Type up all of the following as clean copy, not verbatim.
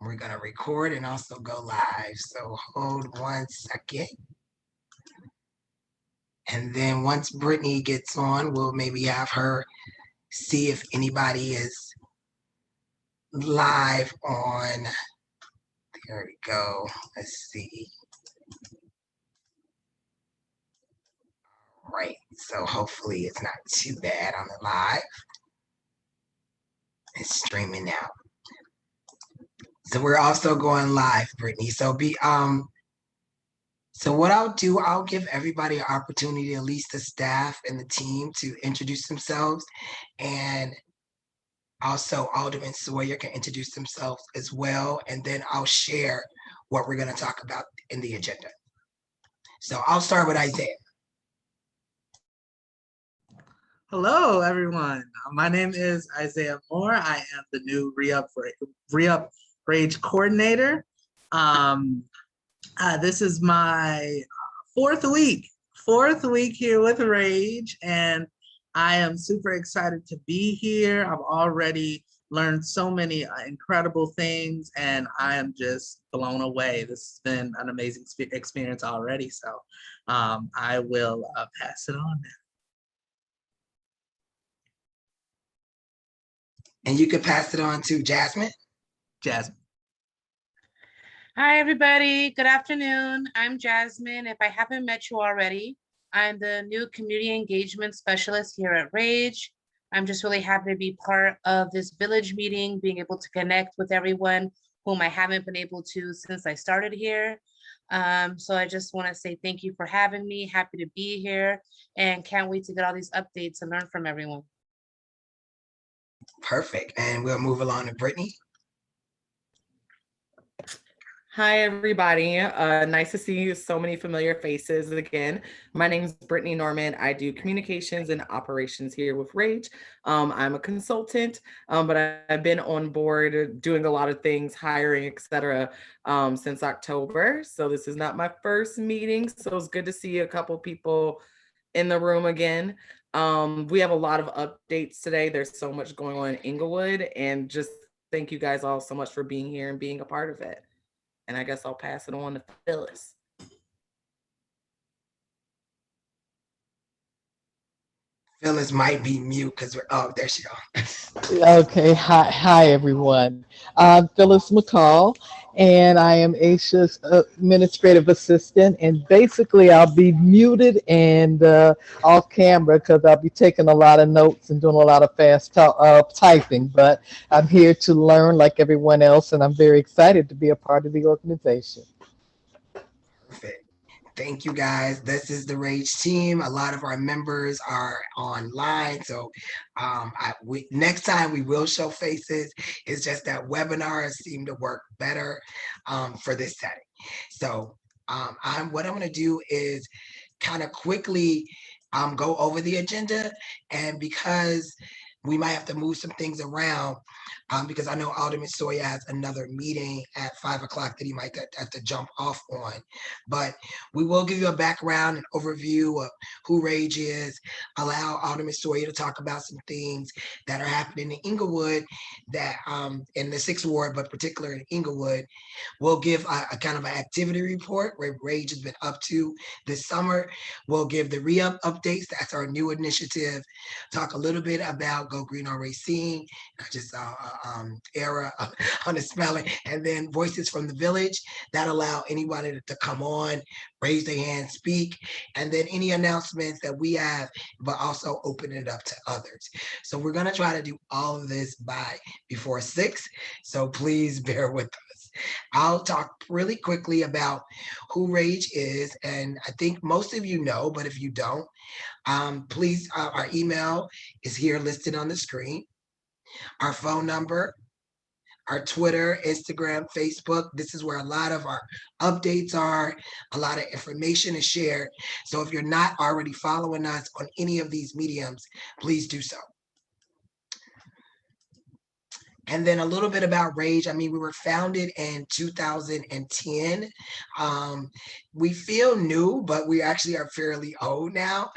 We're going to record and also go live. So hold 1 second. And then once Brittany gets on, we'll maybe have her see if anybody is live on. There we go. Let's see. Right. So hopefully it's not too bad on the live. It's streaming now. So we're also going live, Brittany. So what I'll do, I'll give everybody an opportunity, at least the staff and the team, to introduce themselves. And also Alderman Sawyer can introduce themselves as well. And then I'll share what we're going to talk about in the agenda. So I'll start with Isaiah. Hello, everyone. My name is Isaiah Moore. I am the new Re-Up Rage Coordinator. This is my fourth week here with Rage, and I am super excited to be here. I've already learned so many incredible things, and I am just blown away. This has been an amazing experience already, so I will pass it on now. And you can pass it on to Jasmine. Jasmine. Hi, everybody. Good afternoon. I'm Jasmine. If I haven't met you already, I'm the new community engagement specialist here at Rage. I'm just really happy to be part of this village meeting, being able to connect with everyone whom I haven't been able to since I started here. So I just want to say thank you for having me. Happy to be here and can't wait to get all these updates and learn from everyone. Perfect. And we'll move along to Brittany. Hi, everybody. Nice to see so many familiar faces again. My name is Brittany Norman. I do communications and operations here with Rage. I'm a consultant, but I've been on board doing a lot of things, hiring, etc., since October. So this is not my first meeting. So it's good to see a couple people in the room again. We have a lot of updates today. There's so much going on in Englewood, and just thank you guys all so much for being here and being a part of it. And I guess I'll pass it on to Phyllis. Phyllis might be mute because there she goes. Okay, hi everyone. I'm Phyllis Mccall, and I am Aisha's administrative assistant. And basically, I'll be muted and off camera because I'll be taking a lot of notes and doing a lot of fast typing. But I'm here to learn like everyone else, and I'm very excited to be a part of the organization. Perfect. Thank you, guys. This is the Rage team. A lot of our members are online. So next time we will show faces. It's just that webinars seem to work better for this setting. So what I'm going to do is kind of quickly go over the agenda. And because we might have to move some things around, because I know Alderman Sawyer has another meeting at 5 o'clock that he might have to jump off on. But we will give you a background and overview of who Rage is, allow Alderman Sawyer to talk about some things that are happening in Inglewood, that in the 6th Ward, but particularly in Inglewood. We'll give a kind of an activity report where Rage has been up to this summer. We'll give the re-up updates. That's our new initiative. Talk a little bit about Go Green on Racine. I just error on the spelling, and then voices from the village that allow anybody to come on, raise their hand, speak, and then any announcements that we have, but also open it up to others. So we're going to try to do all of this before 6. So please bear with us. I'll talk really quickly about who Rage is, and I think most of you know, but if you don't, please, our email is here listed on the screen. Our phone number, our Twitter, Instagram, Facebook. This is where a lot of our updates are. A lot of information is shared. So if you're not already following us on any of these mediums, please do so. And then a little bit about Rage. I mean, we were founded in 2010. we feel new, but we actually are fairly old now.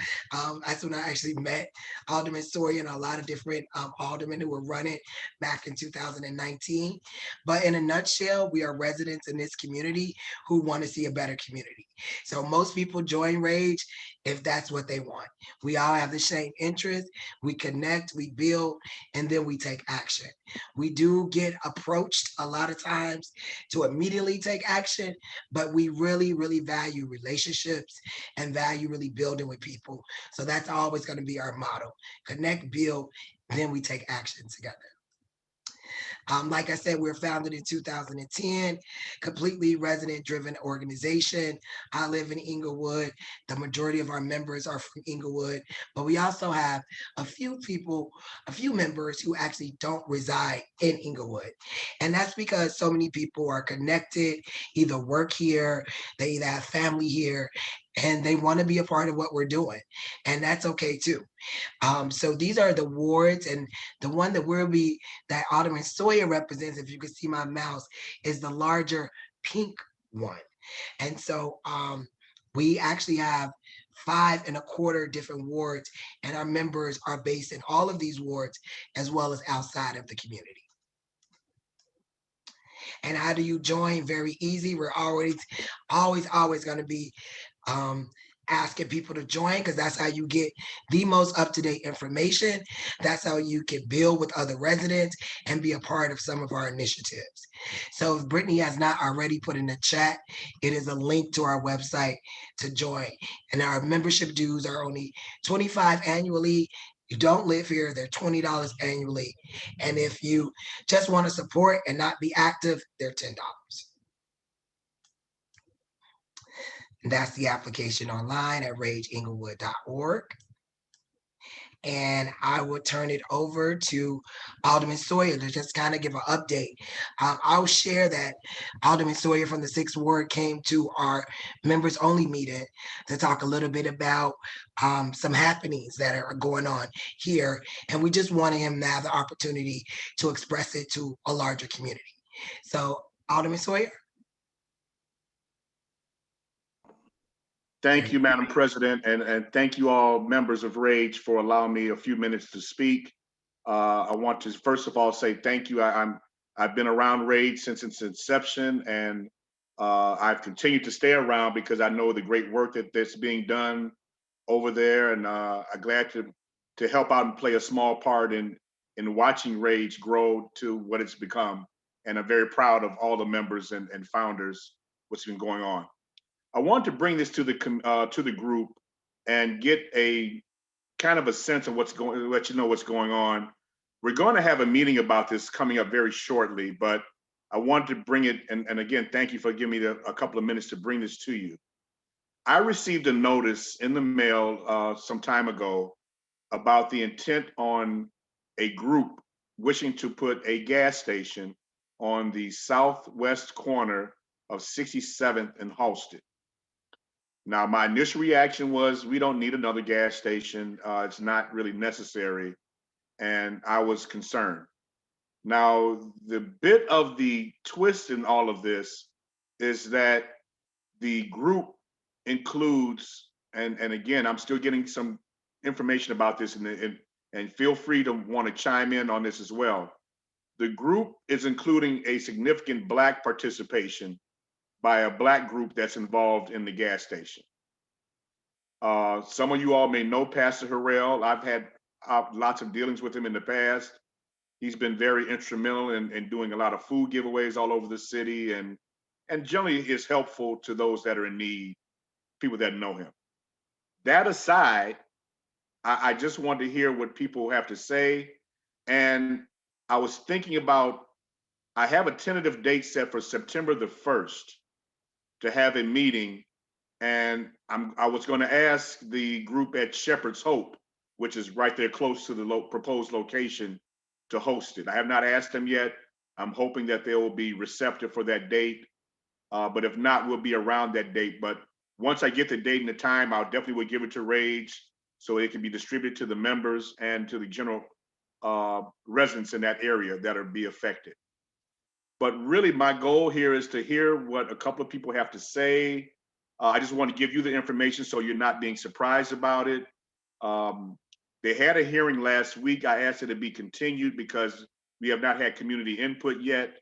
That's when I actually met Alderman Sawyer and a lot of different aldermen who were running back in 2019. But in a nutshell, we are residents in this community who want to see a better community. So most people join Rage if that's what they want. We all have the same interest. We connect, we build, and then we take action. We do get approached a lot of times to immediately take action, but we really, really value relationships and value really building with people. So that's always going to be our motto: connect, build, then we take action together. Like I said, we were founded in 2010, completely resident driven organization. I live in Englewood. The majority of our members are from Englewood, but we also have a few people, a few members who actually don't reside in Englewood. And that's because so many people are connected, either work here, they either have family here, and they want to be a part of what we're doing. And that's okay too. So these are the wards, and the one that that Alderman Sawyer represents, if you can see my mouse, is the larger pink one. And so we actually have 5.25 different wards, and our members are based in all of these wards as well as outside of the community. And how do you join? Very easy. We're always going to be asking people to join, because that's how you get the most up-to-date information. That's how you can build with other residents and be a part of some of our initiatives. So if Brittany has not already put in the chat, it is a link to our website to join. And our membership dues are only $25 annually. You don't live here, they're $20 annually. And if you just want to support and not be active, they're $10. That's the application online at rageenglewood.org. And I will turn it over to Alderman Sawyer to just kind of give an update. I'll share that Alderman Sawyer from the 6th Ward came to our members only meeting to talk a little bit about some happenings that are going on here. And we just wanted him to have the opportunity to express it to a larger community. So Alderman Sawyer. Thank you, Madam President, and thank you all members of RAGE for allowing me a few minutes to speak. I want to first of all say thank you. I've been around RAGE since its inception, and I've continued to stay around because I know the great work that's being done over there, and I'm glad to help out and play a small part in watching RAGE grow to what it's become. And I'm very proud of all the members and founders, what's been going on. I want to bring this to the group and get a kind of a sense of let you know what's going on. We're going to have a meeting about this coming up very shortly, but I want to bring it, and again, thank you for giving me a couple of minutes to bring this to you. I received a notice in the mail some time ago about the intent on a group wishing to put a gas station on the southwest corner of 67th and Halsted. Now, my initial reaction was, we don't need another gas station. It's not really necessary. And I was concerned. Now, the bit of the twist in all of this is that the group includes, and again, I'm still getting some information about this, and feel free to want to chime in on this as well. The group is including a significant Black participation by a Black group that's involved in the gas station. Some of you all may know Pastor Harrell. I've had lots of dealings with him in the past. He's been very instrumental in doing a lot of food giveaways all over the city, and generally is helpful to those that are in need, people that know him. That aside, I just want to hear what people have to say. And I was thinking about, I have a tentative date set for September the 1st to have a meeting. And I was going to ask the group at Shepherd's Hope, which is right there close to the proposed location, to host it. I have not asked them yet. I'm hoping that they will be receptive for that date. But if not, we'll be around that date. But once I get the date and the time, I'll definitely will give it to RAGE so it can be distributed to the members and to the general residents in that area that are be affected. But really, my goal here is to hear what a couple of people have to say. I just want to give you the information so you're not being surprised about it. They had a hearing last week. I asked it to be continued because we have not had community input yet.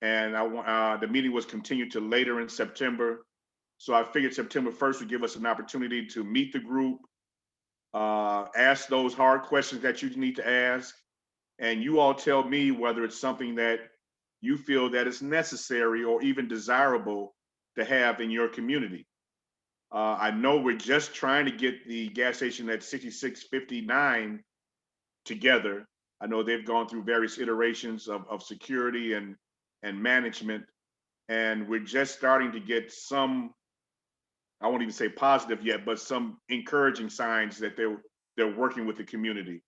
And the meeting was continued to later in September. So I figured September 1st would give us an opportunity to meet the group, ask those hard questions that you need to ask, and you all tell me whether it's something that you feel that is necessary or even desirable to have in your community. I know we're just trying to get the gas station at 6659 together. I know they've gone through various iterations of security and management, and we're just starting to get some, I won't even say positive yet, but some encouraging signs that they're working with the community.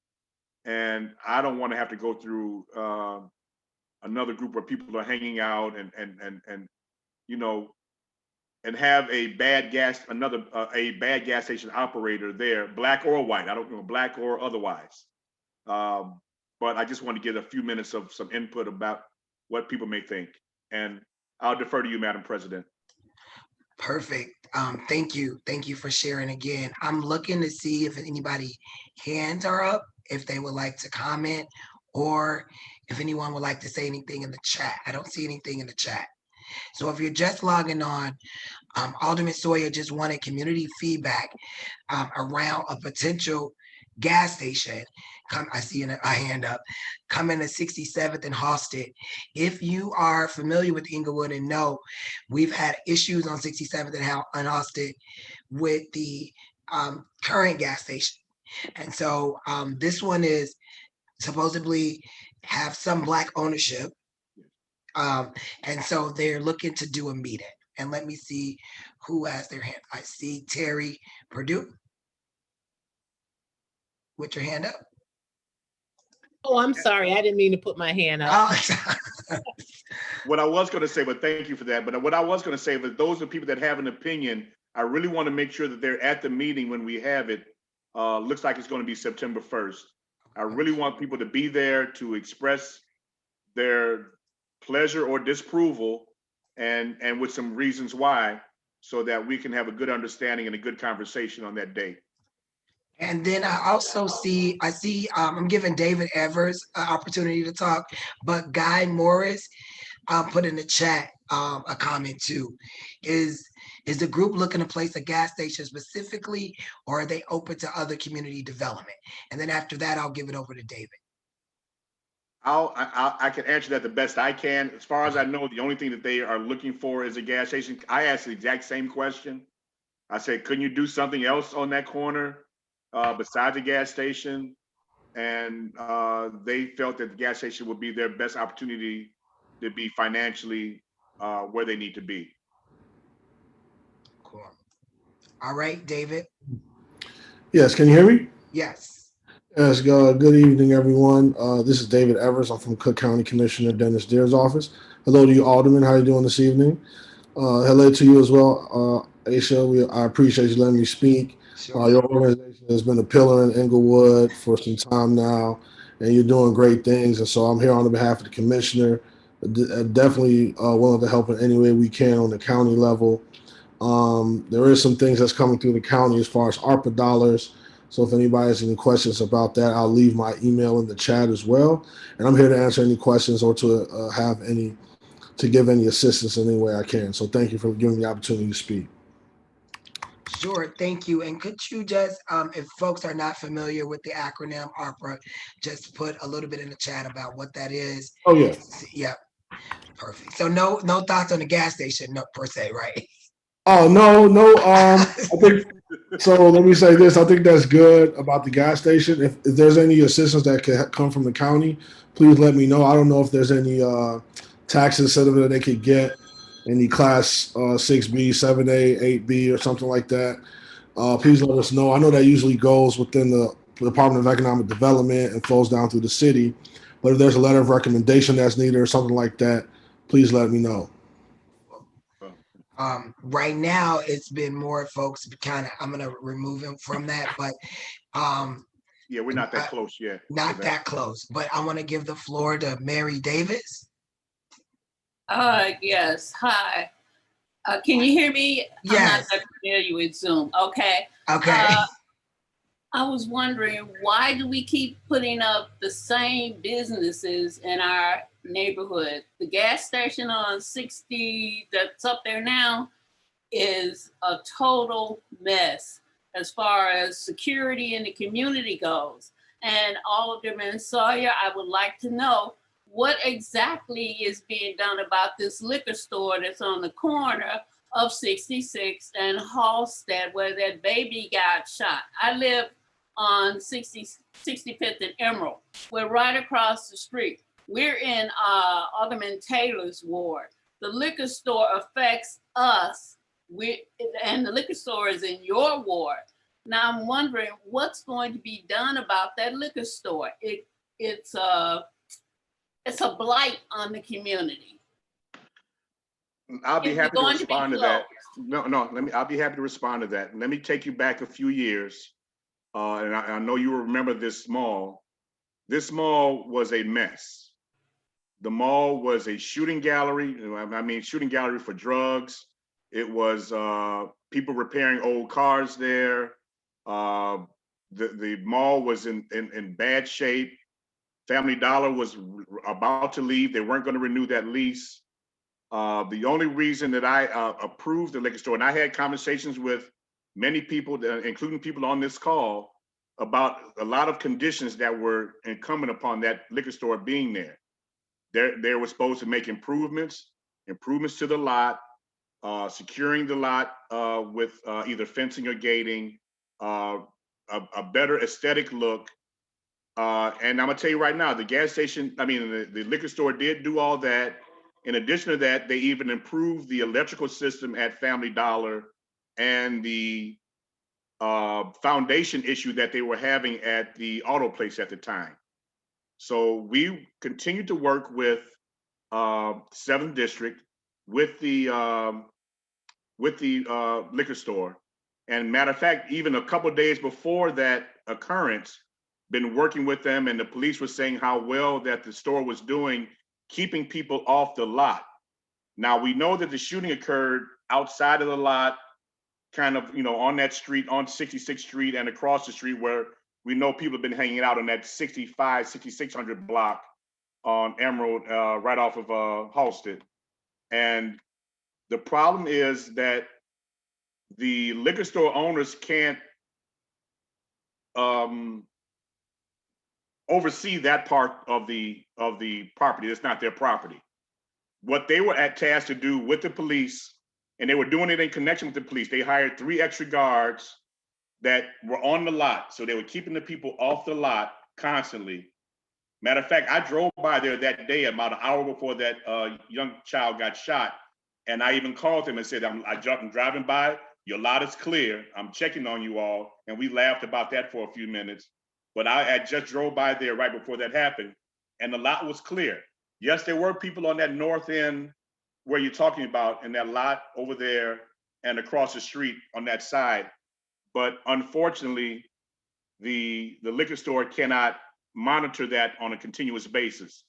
And I don't want to have to go through another group where people are hanging out and you know, and have a bad gas station operator there, black or white. I don't know, black or otherwise. But I just want to get a few minutes of some input about what people may think. And I'll defer to you, Madam President. Perfect. Thank you. Thank you for sharing again. I'm looking to see if anybody hands are up, if they would like to comment, or if anyone would like to say anything in the chat. I don't see anything in the chat. So if you're just logging on, Alderman Sawyer just wanted community feedback around a potential gas station. I see a hand up, coming to 67th and Halsted. If you are familiar with Inglewood and know, we've had issues on 67th and Halsted with the current gas station. And so this one is supposedly have some Black ownership. And so they're looking to do a meeting. And let me see who has their hand. I see Terry Purdue with your hand up. Oh, I'm sorry. I didn't mean to put my hand up. Oh, What I was going to say, but thank you for that. But what I was going to say was those are people that have an opinion. I really want to make sure that they're at the meeting when we have it. Looks like it's going to be September 1st. I really want people to be there to express their pleasure or disapproval and with some reasons why, so that we can have a good understanding and a good conversation on that date. and then I also see, I'm giving David Evers an opportunity to talk, but Guy Morris put in the chat a comment too. Is the group looking to place a gas station specifically, or are they open to other community development? And then after that, I'll give it over to David. I can answer that the best I can. As far as I know, the only thing that they are looking for is a gas station. I asked the exact same question. I said, couldn't you do something else on that corner besides a gas station? And they felt that the gas station would be their best opportunity to be financially where they need to be. Cool. All right, David. Yes, can you hear me? Yes. Yes, good evening, everyone. This is David Evers. I'm from Cook County Commissioner Dennis Deere's office. Hello to you, Alderman. How are you doing this evening? Hello to you as well, Aisha. I appreciate you letting me speak. Sure. Your organization has been a pillar in Englewood for some time now, and you're doing great things. And so I'm here on behalf of the commissioner, definitely willing to help in any way we can on the county level. There is some things that's coming through the county as far as ARPA dollars. So if anybody has any questions about that, I'll leave my email in the chat as well. And I'm here to answer any questions or to give any assistance in any way I can. So thank you for giving me the opportunity to speak. Sure, thank you. And could you just, if folks are not familiar with the acronym ARPA, just put a little bit in the chat about what that is? Oh, yeah. Yeah, perfect. So no thoughts on the gas station, no, per se, right? Oh, no. I think so. Let me say this. I think that's good about the gas station. If there's any assistance that can come from the county, please let me know. I don't know if there's any tax incentive that they could get, any class 6B, 7A, 8B, or something like that. Please let us know. I know that usually goes within the Department of Economic Development and flows down through the city. But if there's a letter of recommendation that's needed or something like that, please let me know. Right now, it's been more folks kind of, I'm going to remove him from that, but yeah, we're not that close yet. Not that close, but I want to give the floor to Mary Davis. Yes, hi. Can you hear me? I'm not Yes. that familiar with Zoom. Okay. Okay. I was wondering, why do we keep putting up the same businesses in our neighborhood? The gas station on 60 that's up there now is a total mess as far as security in the community goes. And all of them in Sawyer, I would like to know what exactly is being done about this liquor store that's on the corner of 66th and Halstead, where that baby got shot. I live on 65th and Emerald. We're right across the street. We're in Alderman Taylor's ward. The liquor store affects us. And the liquor store is in your ward. Now I'm wondering what's going to be done about that liquor store. It's a blight on the community. I'll be Is it happy to going to be respond to that. closed? I'll be happy to respond to that. Let me take you back a few years. And I know you will remember this mall. This mall was a mess. The mall was a shooting gallery. I mean, shooting gallery for drugs. It was people repairing old cars there. The mall was in bad shape. Family Dollar was about to leave. They weren't going to renew that lease. The only reason that I approved the liquor store, and I had conversations with many people, including people on this call, about a lot of conditions that were incumbent upon that liquor store being there. They were supposed to make improvements to the lot, securing the lot with either fencing or gating, a better aesthetic look. And I'm gonna tell you right now, the gas station, the liquor store did do all that. In addition to that, they even improved the electrical system at Family Dollar and the foundation issue that they were having at the auto place at the time. So we continued to work with 7th District, with the liquor store. And matter of fact, even a couple of days before that occurrence, been working with them, and the police were saying how well that the store was doing, keeping people off the lot. Now we know that the shooting occurred outside of the lot, kind of, on that street, on 66th Street and across the street, where we know people have been hanging out on that 6600 block on Emerald, right off of Halstead. And the problem is that the liquor store owners can't oversee that part of the property. It's not their property. What they were tasked to do with the police, and they were doing it in connection with the police, they hired 3 extra guards that were on the lot. So they were keeping the people off the lot constantly. Matter of fact, I drove by there that day about an hour before that young child got shot. And I even called him and said, I'm driving by, your lot is clear. I'm checking on you all. And we laughed about that for a few minutes. But I had just drove by there right before that happened, and the lot was clear. Yes, there were people on that north end where you're talking about, in that lot over there and across the street on that side. But unfortunately, the liquor store cannot monitor that on a continuous basis.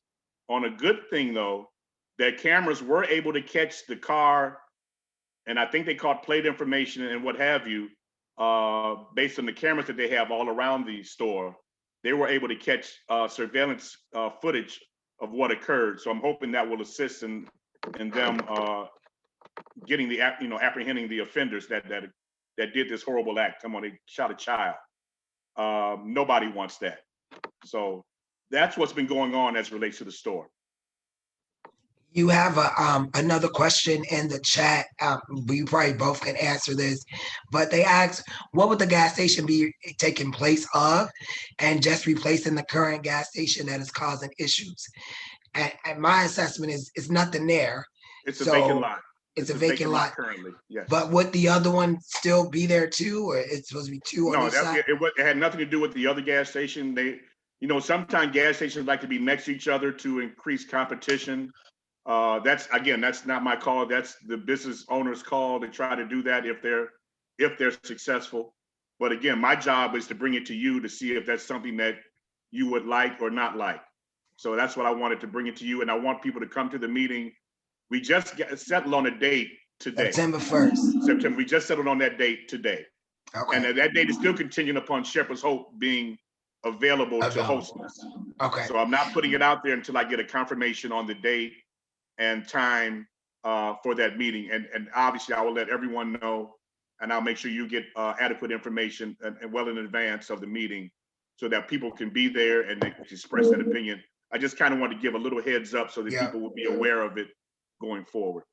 On a good thing though, their cameras were able to catch the car, and I think they caught plate information and what have you, based on the cameras that they have all around the store. They were able to catch surveillance footage of what occurred. So I'm hoping that will assist in them getting the, apprehending the offenders that did this horrible act. Come on, they shot a child. Nobody wants that. So that's what's been going on as it relates to the store. You have another question in the chat. We probably both can answer this, but they asked, what would the gas station be taking place of, and just replacing the current gas station that is causing issues? And my assessment is it's nothing there. It's a vacant lot. It's a vacant lot currently, yes. But would the other one still be there too, or it's supposed to be 2 on each side? It had nothing to do with the other gas station. They, sometimes gas stations like to be next to each other to increase competition. That's not my call. That's the business owner's call to try to do that if they're successful. But again, my job is to bring it to you to see if that's something that you would like or not like. So that's what I wanted to bring it to you, and I want people to come to the meeting. We just settled on a date today. September 1st. September. We just settled on that date today. Okay. And that date is still contingent upon Shepherd's Hope being available to host us. Okay. So I'm not putting it out there until I get a confirmation on the date and time for that meeting. And obviously I will let everyone know, and I'll make sure you get adequate information and well in advance of the meeting so that people can be there and they can express that opinion. I just kind of want to give a little heads up so that people will be aware of it going forward.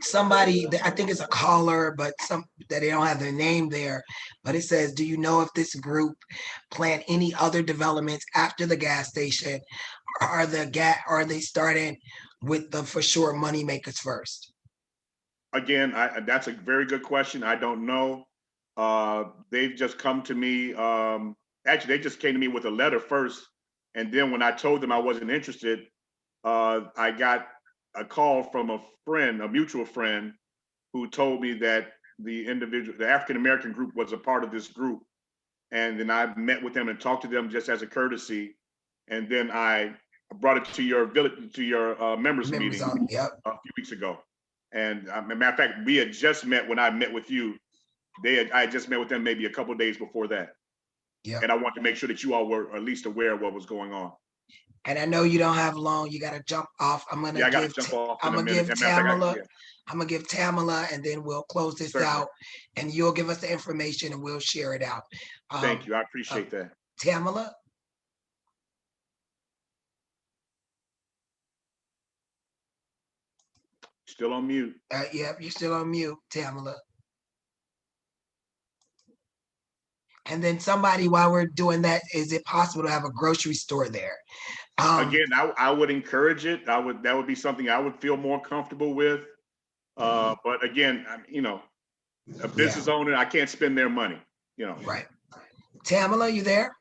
Somebody, I think it's a caller, but that they don't have their name there, but it says, do you know if this group plan any other developments after the gas station? Or are they starting with the for sure money makers first? Again, that's a very good question. I don't know. They've just come to me. Actually, they just came to me with a letter first. And then when I told them I wasn't interested, I got a call from a friend, a mutual friend, who told me that the African-American group was a part of this group. And then I met with them and talked to them just as a courtesy. And then I brought it to your members meeting a few weeks ago. And as a matter of fact, we had just met when I met with you. I had just met with them maybe a couple of days before that. Yeah. And I want to make sure that you all were at least aware of what was going on. And I know you don't have long. You got to jump off. I'm gonna give Tamala, and then we'll close this out. And you'll give us the information, and we'll share it out. Thank you. I appreciate that. Tamala. Still on mute. Yeah, you're still on mute, Tamala. And then somebody, while we're doing that, is it possible to have a grocery store there? Again, I would encourage it. That would be something I would feel more comfortable with. But again, a business owner, I can't spend their money. Right. Tamala, you there?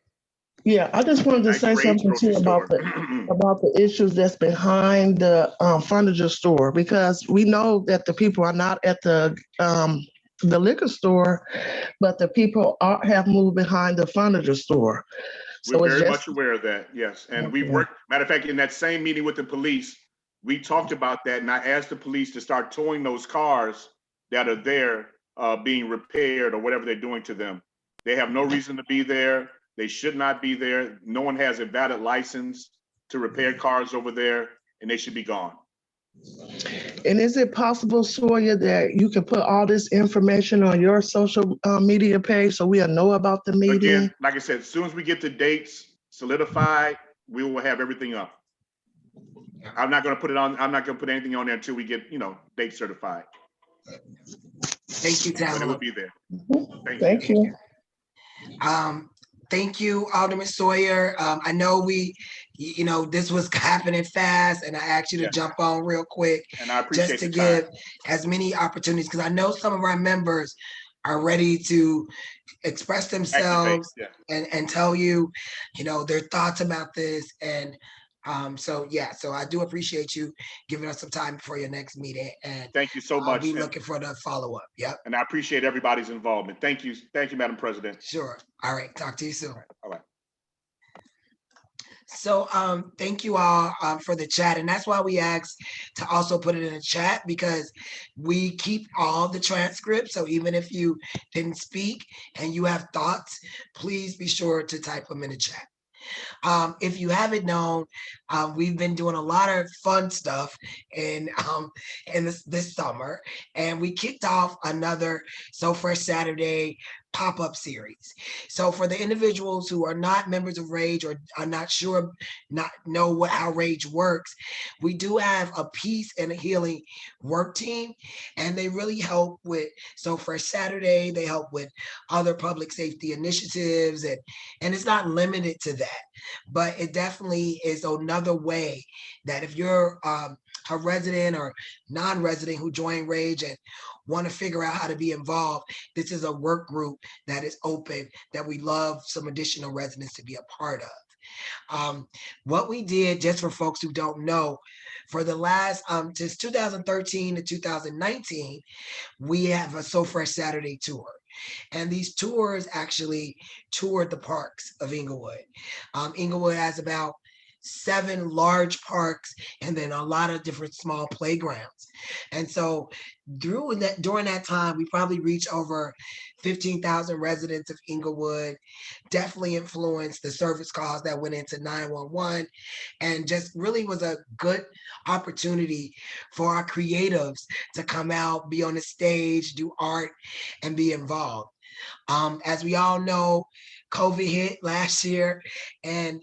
Yeah, I just wanted to say something too about the issues that's behind the furniture store, because we know that the people are not at the liquor store, but the people have moved behind the furniture store. So we're very much aware of that, yes. And we worked, matter of fact, in that same meeting with the police, we talked about that, and I asked the police to start towing those cars that are there being repaired or whatever they're doing to them. They have no reason to be there. They should not be there. No one has a valid license to repair cars over there, and they should be gone. And is it possible, Sawyer, that you can put all this information on your social media page so we'll know about the meeting? Again, like I said, as soon as we get the dates solidified, we will have everything up. I'm not going to put it on. I'm not going to put anything on there until we get, dates certified. Thank you, Tamala. But it will be there. Thank you. Thank you, Alderman Sawyer. I know this was happening fast, and I asked you to jump on real quick, and I appreciate just to give as many opportunities, because I know some of our members are ready to express themselves and tell you, their thoughts about this. And so I do appreciate you giving us some time for your next meeting. And thank you so much. I'll be looking for the follow-up. Yep. And I appreciate everybody's involvement. Thank you, Madam President. Sure. All right. Talk to you soon. All right. So thank you all for the chat. And that's why we asked to also put it in the chat, because we keep all the transcripts. So even if you didn't speak and you have thoughts, please be sure to type them in the chat. If you haven't known, we've been doing a lot of fun stuff in this summer, and we kicked off another So Fresh Saturday pop-up series. So for the individuals who are not members of Rage or are not know how Rage works, we do have a peace and a healing work team, and they really help with So Fresh Saturday. They help with other public safety initiatives, and it's not limited to that, but it definitely is another way that if you're a resident or non-resident who joined Rage and want to figure out how to be involved, this is a work group that is open, that we love some additional residents to be a part of. What we did, just for folks who don't know, for the last, since 2013 to 2019, we have a So Fresh Saturday tour. And these tours actually toured the parks of Englewood. Englewood has about 7 large parks and then a lot of different small playgrounds. And so during that time, we probably reached over 15,000 residents of Englewood, definitely influenced the service calls that went into 911, and just really was a good opportunity for our creatives to come out, be on the stage, do art, and be involved. As we all know, COVID hit last year, and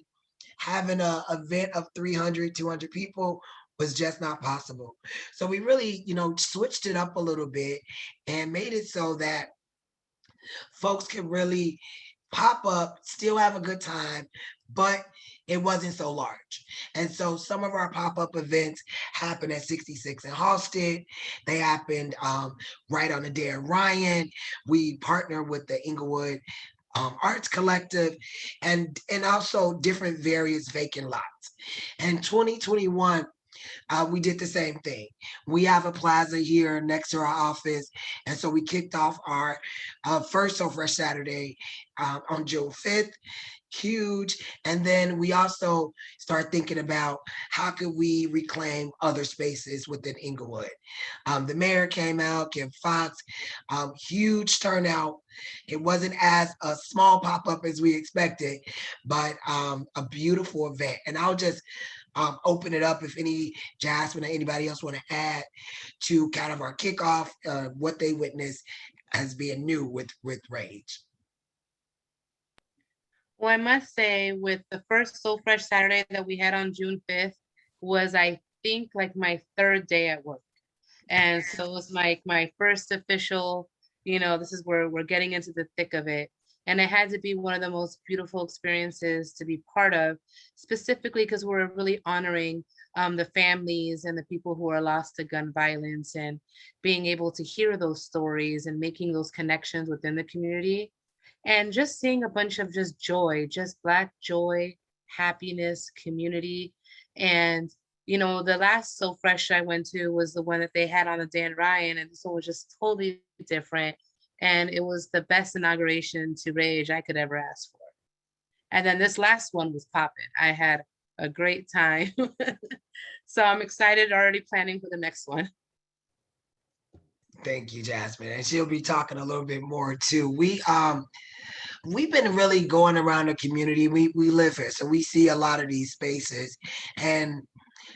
having a event of 300, 200 people was just not possible. So we really, switched it up a little bit and made it so that folks could really pop up, still have a good time, but it wasn't so large. And so some of our pop-up events happened at 66 in Halsted. They happened right on the Dan Ryan. We partner with the Inglewood Arts Collective, and also different various vacant lots. And 2021, we did the same thing. We have a plaza here next to our office, and so we kicked off our first So Fresh Saturday on June 5th. Huge. And then we also start thinking about how could we reclaim other spaces within Englewood. The mayor came out, Kim Fox, huge turnout. It wasn't as a small pop-up as we expected, but a beautiful event. And I'll just open it up if Jasmine or anybody else want to add to kind of our kickoff, what they witnessed as being new with Rage. Well, I must say, with the first So Fresh Saturday that we had on June 5th was, I think, like my 3rd day at work. And so it was my first official, this is where we're getting into the thick of it. And it had to be one of the most beautiful experiences to be part of, specifically because we're really honoring the families and the people who are lost to gun violence, and being able to hear those stories and making those connections within the community. And just seeing a bunch of just joy, just Black joy, happiness, community. And, the last So Fresh I went to was the one that they had on the Dan Ryan, and this one was just totally different. And it was the best inauguration to Rage I could ever ask for. And then this last one was popping. I had a great time. So I'm excited, already planning for the next one. Thank you, Jasmine. And she'll be talking a little bit more too. We've been really going around the community. We live here, so we see a lot of these spaces, and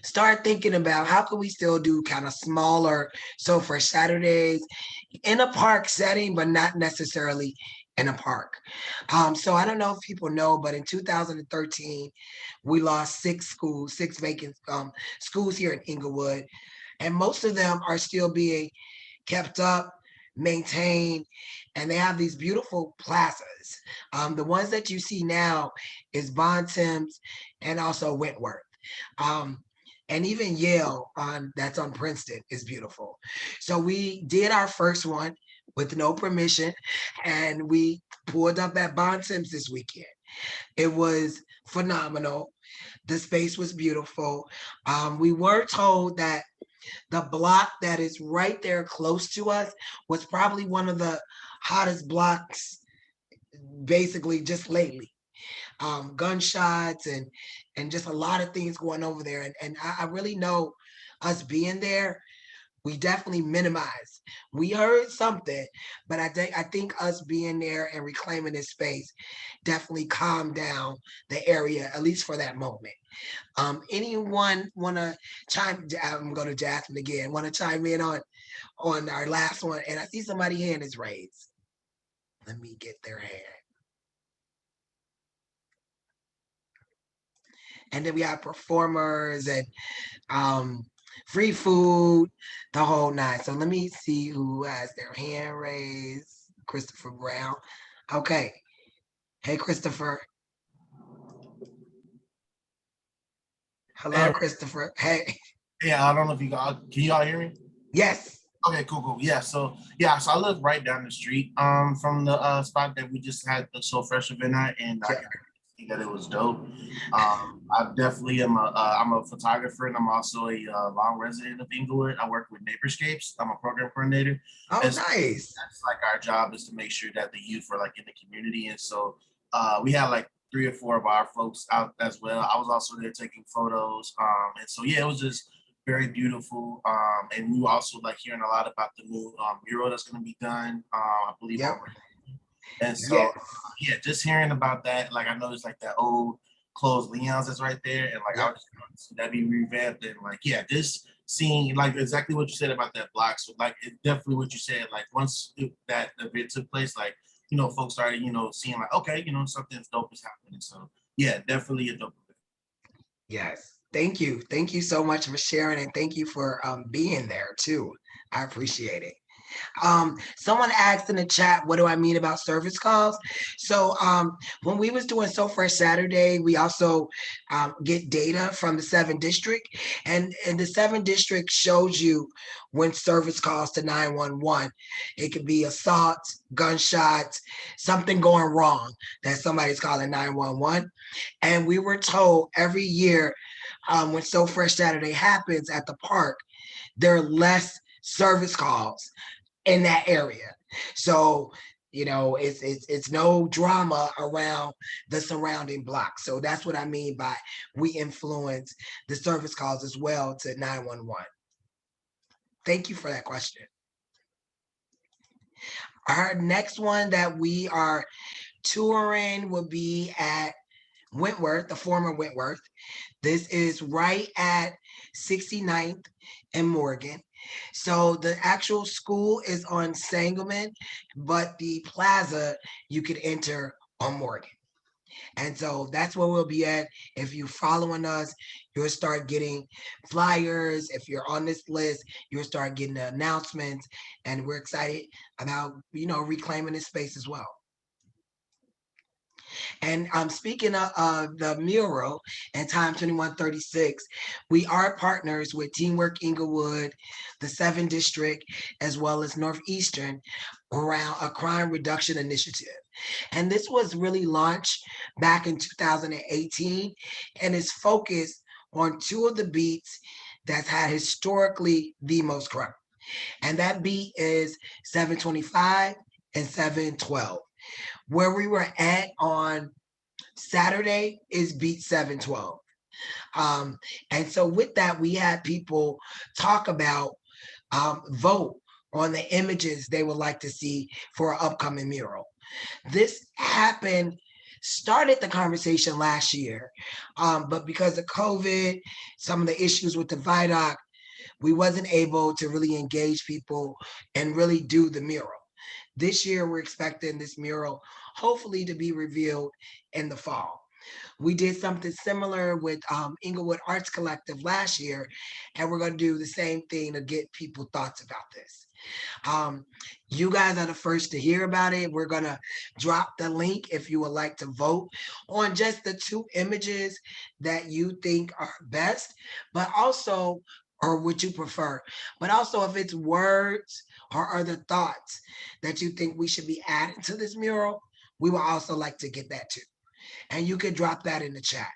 start thinking about how can we still do kind of smaller So Fresh Saturdays in a park setting, but not necessarily in a park. So I don't know if people know, but in 2013, we lost 6 vacant schools here in Inglewood, and most of them are still being kept up, maintained, and they have these beautiful plazas. The ones that you see now is Bontemps and also Wentworth. And even Yale that's on Princeton is beautiful. So we did our first one with no permission, and we pulled up at Bontemps this weekend. It was phenomenal. The space was beautiful. We were told that the block that is right there close to us was probably one of the hottest blocks, basically just lately. Gunshots and just a lot of things going over there. And I really know us being there, we definitely minimize. We heard something, but I think us being there and reclaiming this space definitely calmed down the area, at least for that moment. Anyone want to chime? I'm going to Jasmine again. Want to chime in on our last one? And I see somebody hand is raised. Let me get their hand. And then we have performers and free food, the whole nine. So let me see who has their hand raised. Christopher Brown. Okay. Hey, Christopher. Hello, Hey. Christopher. Hey. Yeah, I don't know if can you all hear me? Yes. Okay, cool. Yeah, so I live right down the street from the spot that we just had the So Fresh event at, and I can see that it was dope. I definitely am I'm a photographer, and I'm also a long resident of Englewood. I work with Neighborscapes. I'm a program coordinator. Oh, and so nice. that's like our job is to make sure that the youth are like in the community, and so we had like 3 or 4 of our folks out as well. I was also there taking photos. And so, yeah, it was just very beautiful. And we were also like hearing a lot about the new mural that's going to be done, I believe. Yep. And so, yeah, just hearing about that, like I know it's like that old closed Leon's that's right there. And like, I was just that be revamped. And like, yeah, this seeing like exactly what you said about that block. So like, it's definitely what you said, like once that event took place, like, you know, folks started, you know, seeing like, okay, you know, something's dope is happening. So yeah, definitely a dope event. Yes. Thank you. Thank you so much for sharing, and thank you for being there too. I appreciate it. Someone asked in the chat, what do I mean about service calls? So when we was doing So Fresh Saturday, we also get data from the 7 district, and the 7 district shows you when service calls to 911. It could be assaults, gunshots, something going wrong that somebody's calling 911. And we were told every year when So Fresh Saturday happens at the park, there are less service calls in that area. So, you know, it's no drama around the surrounding block. So that's what I mean by we influence the service calls as well to 911. Thank you for that question. Our next one that we are touring will be at Wentworth, the former Wentworth. This is right at 69th and Morgan. So the actual school is on Sangamon, but the plaza you could enter on Morgan. And so that's where we'll be at. If you're following us, you'll start getting flyers. If you're on this list, you'll start getting the announcements. And we're excited about, you know, reclaiming this space as well. And speaking of the mural and Time 2136, we are partners with Teamwork Englewood, the 7 District, as well as Northeastern around a crime reduction initiative. And this was really launched back in 2018 and is focused on 2 of the beats that's had historically the most crime. And that beat is 725 and 712. Where we were at on Saturday is beat 712. And so with that, we had people talk about vote on the images they would like to see for an upcoming mural. This started the conversation last year, but because of COVID, some of the issues with the VIDOC, we wasn't able to really engage people and really do the mural. This year, we're expecting this mural hopefully to be revealed in the fall. We did something similar with Englewood Arts Collective last year, and we're going to do the same thing to get people thoughts about this. You guys are the first to hear about it. We're going to drop the link if you would like to vote on just the 2 images that you think are best, but also, or would you prefer, but also if it's words or other thoughts that you think we should be adding to this mural, we would also like to get that too. And you can drop that in the chat.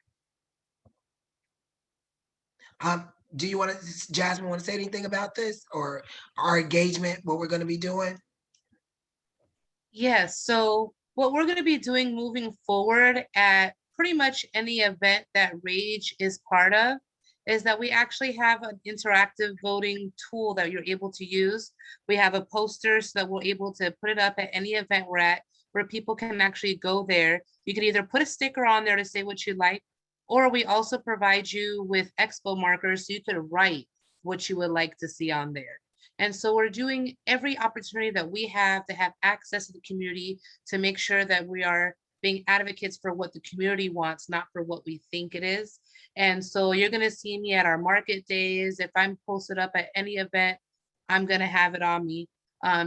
Do you want to, Jasmine, want to say anything about this or our engagement, what we're going to be doing? Yes, so what we're going to be doing moving forward at pretty much any event that Rage is part of is that we actually have an interactive voting tool that you're able to use. We have a poster so that we're able to put it up at any event we're at where people can actually go there. You can either put a sticker on there to say what you like, or we also provide you with expo markers so you could write what you would like to see on there. And so we're doing every opportunity that we have to have access to the community to make sure that we are being advocates for what the community wants, not for what we think it is. And so you're going to see me at our market days. If I'm posted up at any event, I'm going to have it on me,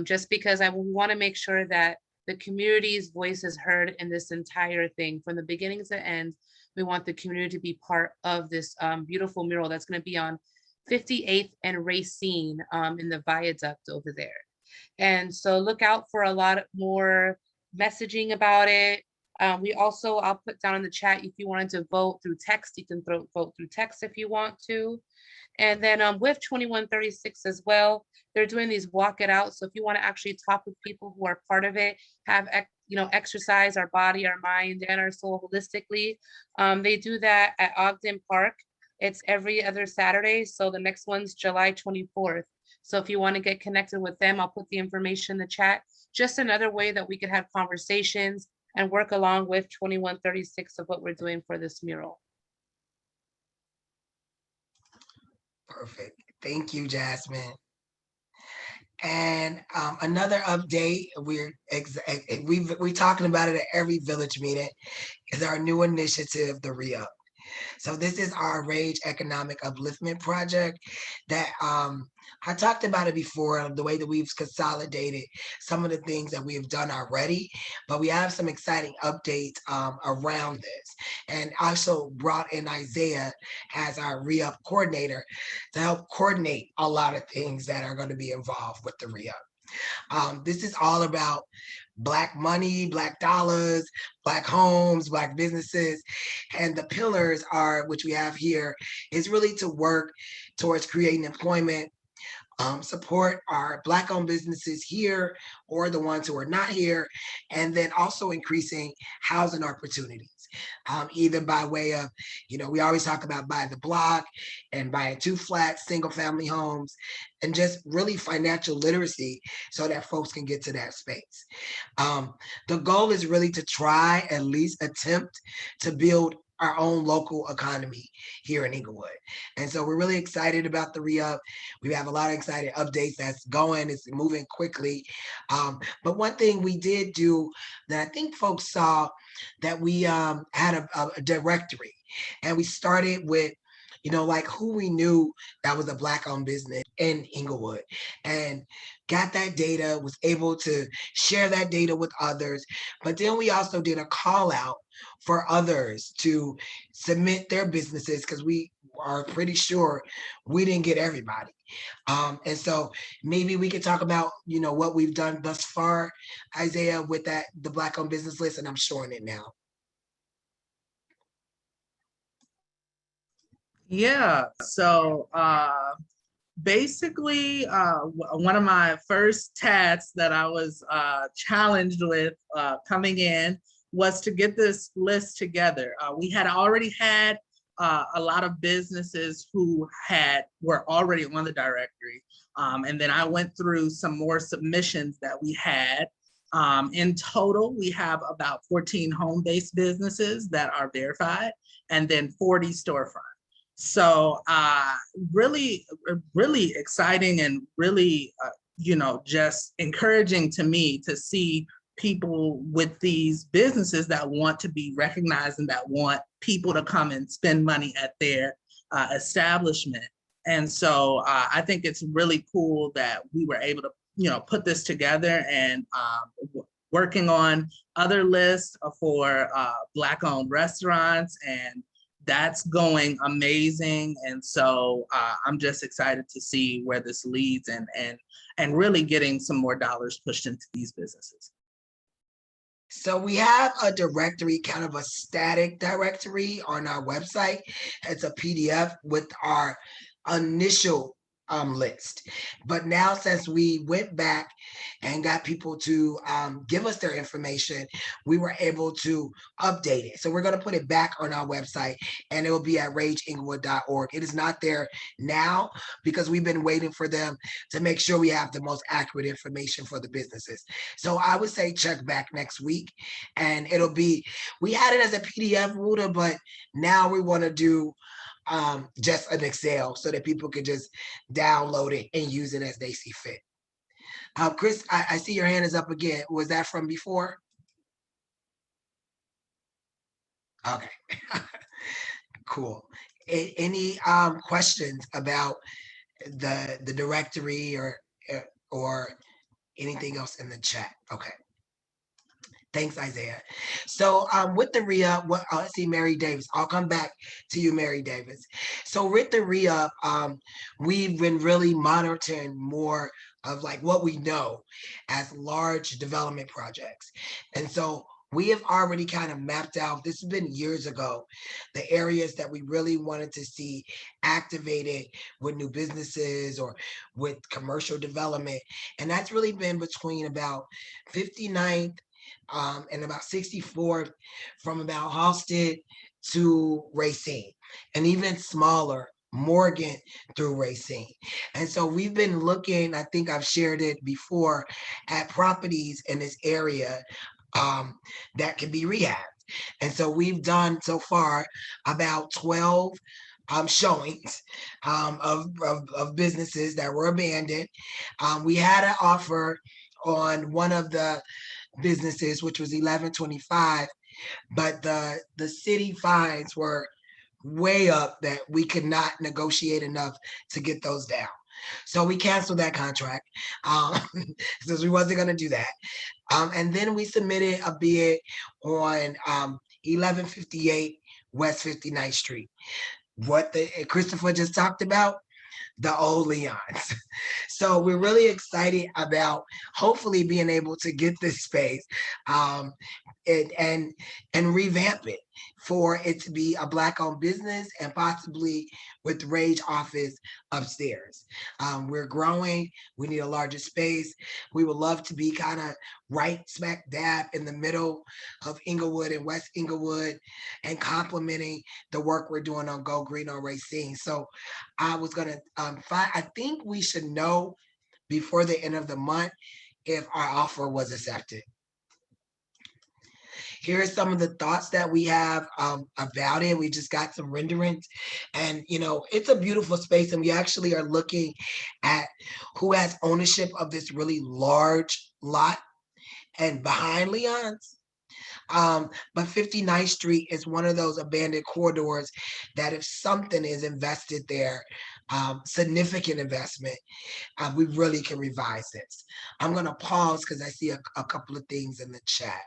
just because I want to make sure that the community's voice is heard in this entire thing from the beginning to end. We want the community to be part of this beautiful mural that's going to be on 58th and Racine in the viaduct over there. And so look out for a lot more messaging about it. We also, I'll put down in the chat, if you wanted to vote through text, you can vote through text if you want to. And then with 2136 as well, they're doing these walk it out. So if you want to actually talk with people who are part of it, have exercise our body, our mind, and our soul holistically. They do that at Ogden Park. It's every other Saturday. So the next one's July 24th. So if you want to get connected with them, I'll put the information in the chat. Just another way that we could have conversations and work along with 2136 of what we're doing for this mural. Perfect. Thank you, Jasmine. And another update, we're talking about it at every village meeting, is our new initiative, the Re-Up. So this is our Rage Economic Upliftment Project that I talked about it before, the way that we've consolidated some of the things that we have done already, but we have some exciting updates around this. And also brought in Isaiah as our Re-Up coordinator to help coordinate a lot of things that are going to be involved with the Re-Up. This is all about Black money, Black dollars, Black homes, Black businesses. And the pillars are, which we have here, is really to work towards creating employment, support our Black-owned businesses here or the ones who are not here, and then also increasing housing opportunities, either by way of, we always talk about buy the block and buying 2-flat single-family homes, and just really financial literacy so that folks can get to that space. The goal is really to try, at least attempt to build our own local economy here in Englewood. And so we're really excited about the Re-Up. We have a lot of exciting updates that's going, it's moving quickly. But one thing we did do that I think folks saw, that we had a directory, and we started with like who we knew that was a Black-owned business in Englewood, and got that data, was able to share that data with others. But then we also did a call out for others to submit their businesses, because we are pretty sure we didn't get everybody. And so maybe we could talk about, what we've done thus far, Isaiah, with the Black-owned business list, and I'm showing it now. Yeah, so basically one of my first tasks that I was challenged with coming in was to get this list together. We had already had a lot of businesses who were already on the directory. And then I went through some more submissions that we had. In total, we have about 14 home-based businesses that are verified, and then 40 storefronts. So really, really exciting, and really, just encouraging to me to see people with these businesses that want to be recognized and that want people to come and spend money at their establishment. And so I think it's really cool that we were able to, put this together, and working on other lists for Black-owned restaurants, and that's going amazing. And so I'm just excited to see where this leads, and really getting some more dollars pushed into these businesses. So we have a directory, kind of a static directory on our website. It's a PDF with our initial list. But now, since we went back and got people to give us their information, we were able to update it. So we're going to put it back on our website, and it will be at rageinglewood.org. It is not there now because we've been waiting for them to make sure we have the most accurate information for the businesses. So I would say check back next week, and it'll be, we had it as a PDF, Ruta, but now we want to do just an Excel so that people could just download it and use it as they see fit. Chris, I see your hand is up again. Was that from before? Okay. Cool. Any questions about the directory or anything else in the chat? Okay. Thanks, Isaiah. So with the Re-Up, I see Mary Davis. I'll come back to you, Mary Davis. So with the Re-Up, we've been really monitoring more of like what we know as large development projects. And so we have already kind of mapped out, this has been years ago, the areas that we really wanted to see activated with new businesses or with commercial development. And that's really been between about 59th and about 64th from about Halsted to Racine, and even smaller, Morgan through Racine. And so we've been looking, I think I've shared it before, at properties in this area that can be rehabbed. And so we've done so far about 12 showings of businesses that were abandoned. We had an offer on one of the businesses, which was 1125, but the city fines were way up that we could not negotiate enough to get those down. So we canceled that contract since we wasn't going to do that. And then we submitted a bid on 1158 West 59th Street. What Christopher just talked about, the old Leons. So we're really excited about hopefully being able to get this space and revamp it for it to be a Black-owned business and possibly with the Rage office upstairs. We're growing. We need a larger space. We would love to be kind of right smack dab in the middle of Englewood and West Englewood and complementing the work we're doing on Go Green on Racine. So I was going to I think we should know before the end of the month if our offer was accepted. Here are some of the thoughts that we have about it. We just got some renderings, and it's a beautiful space, and we actually are looking at who has ownership of this really large lot and behind Leon's. But 59th Street is one of those abandoned corridors that if something is invested there, significant investment, we really can revise this. I'm going to pause because I see a couple of things in the chat.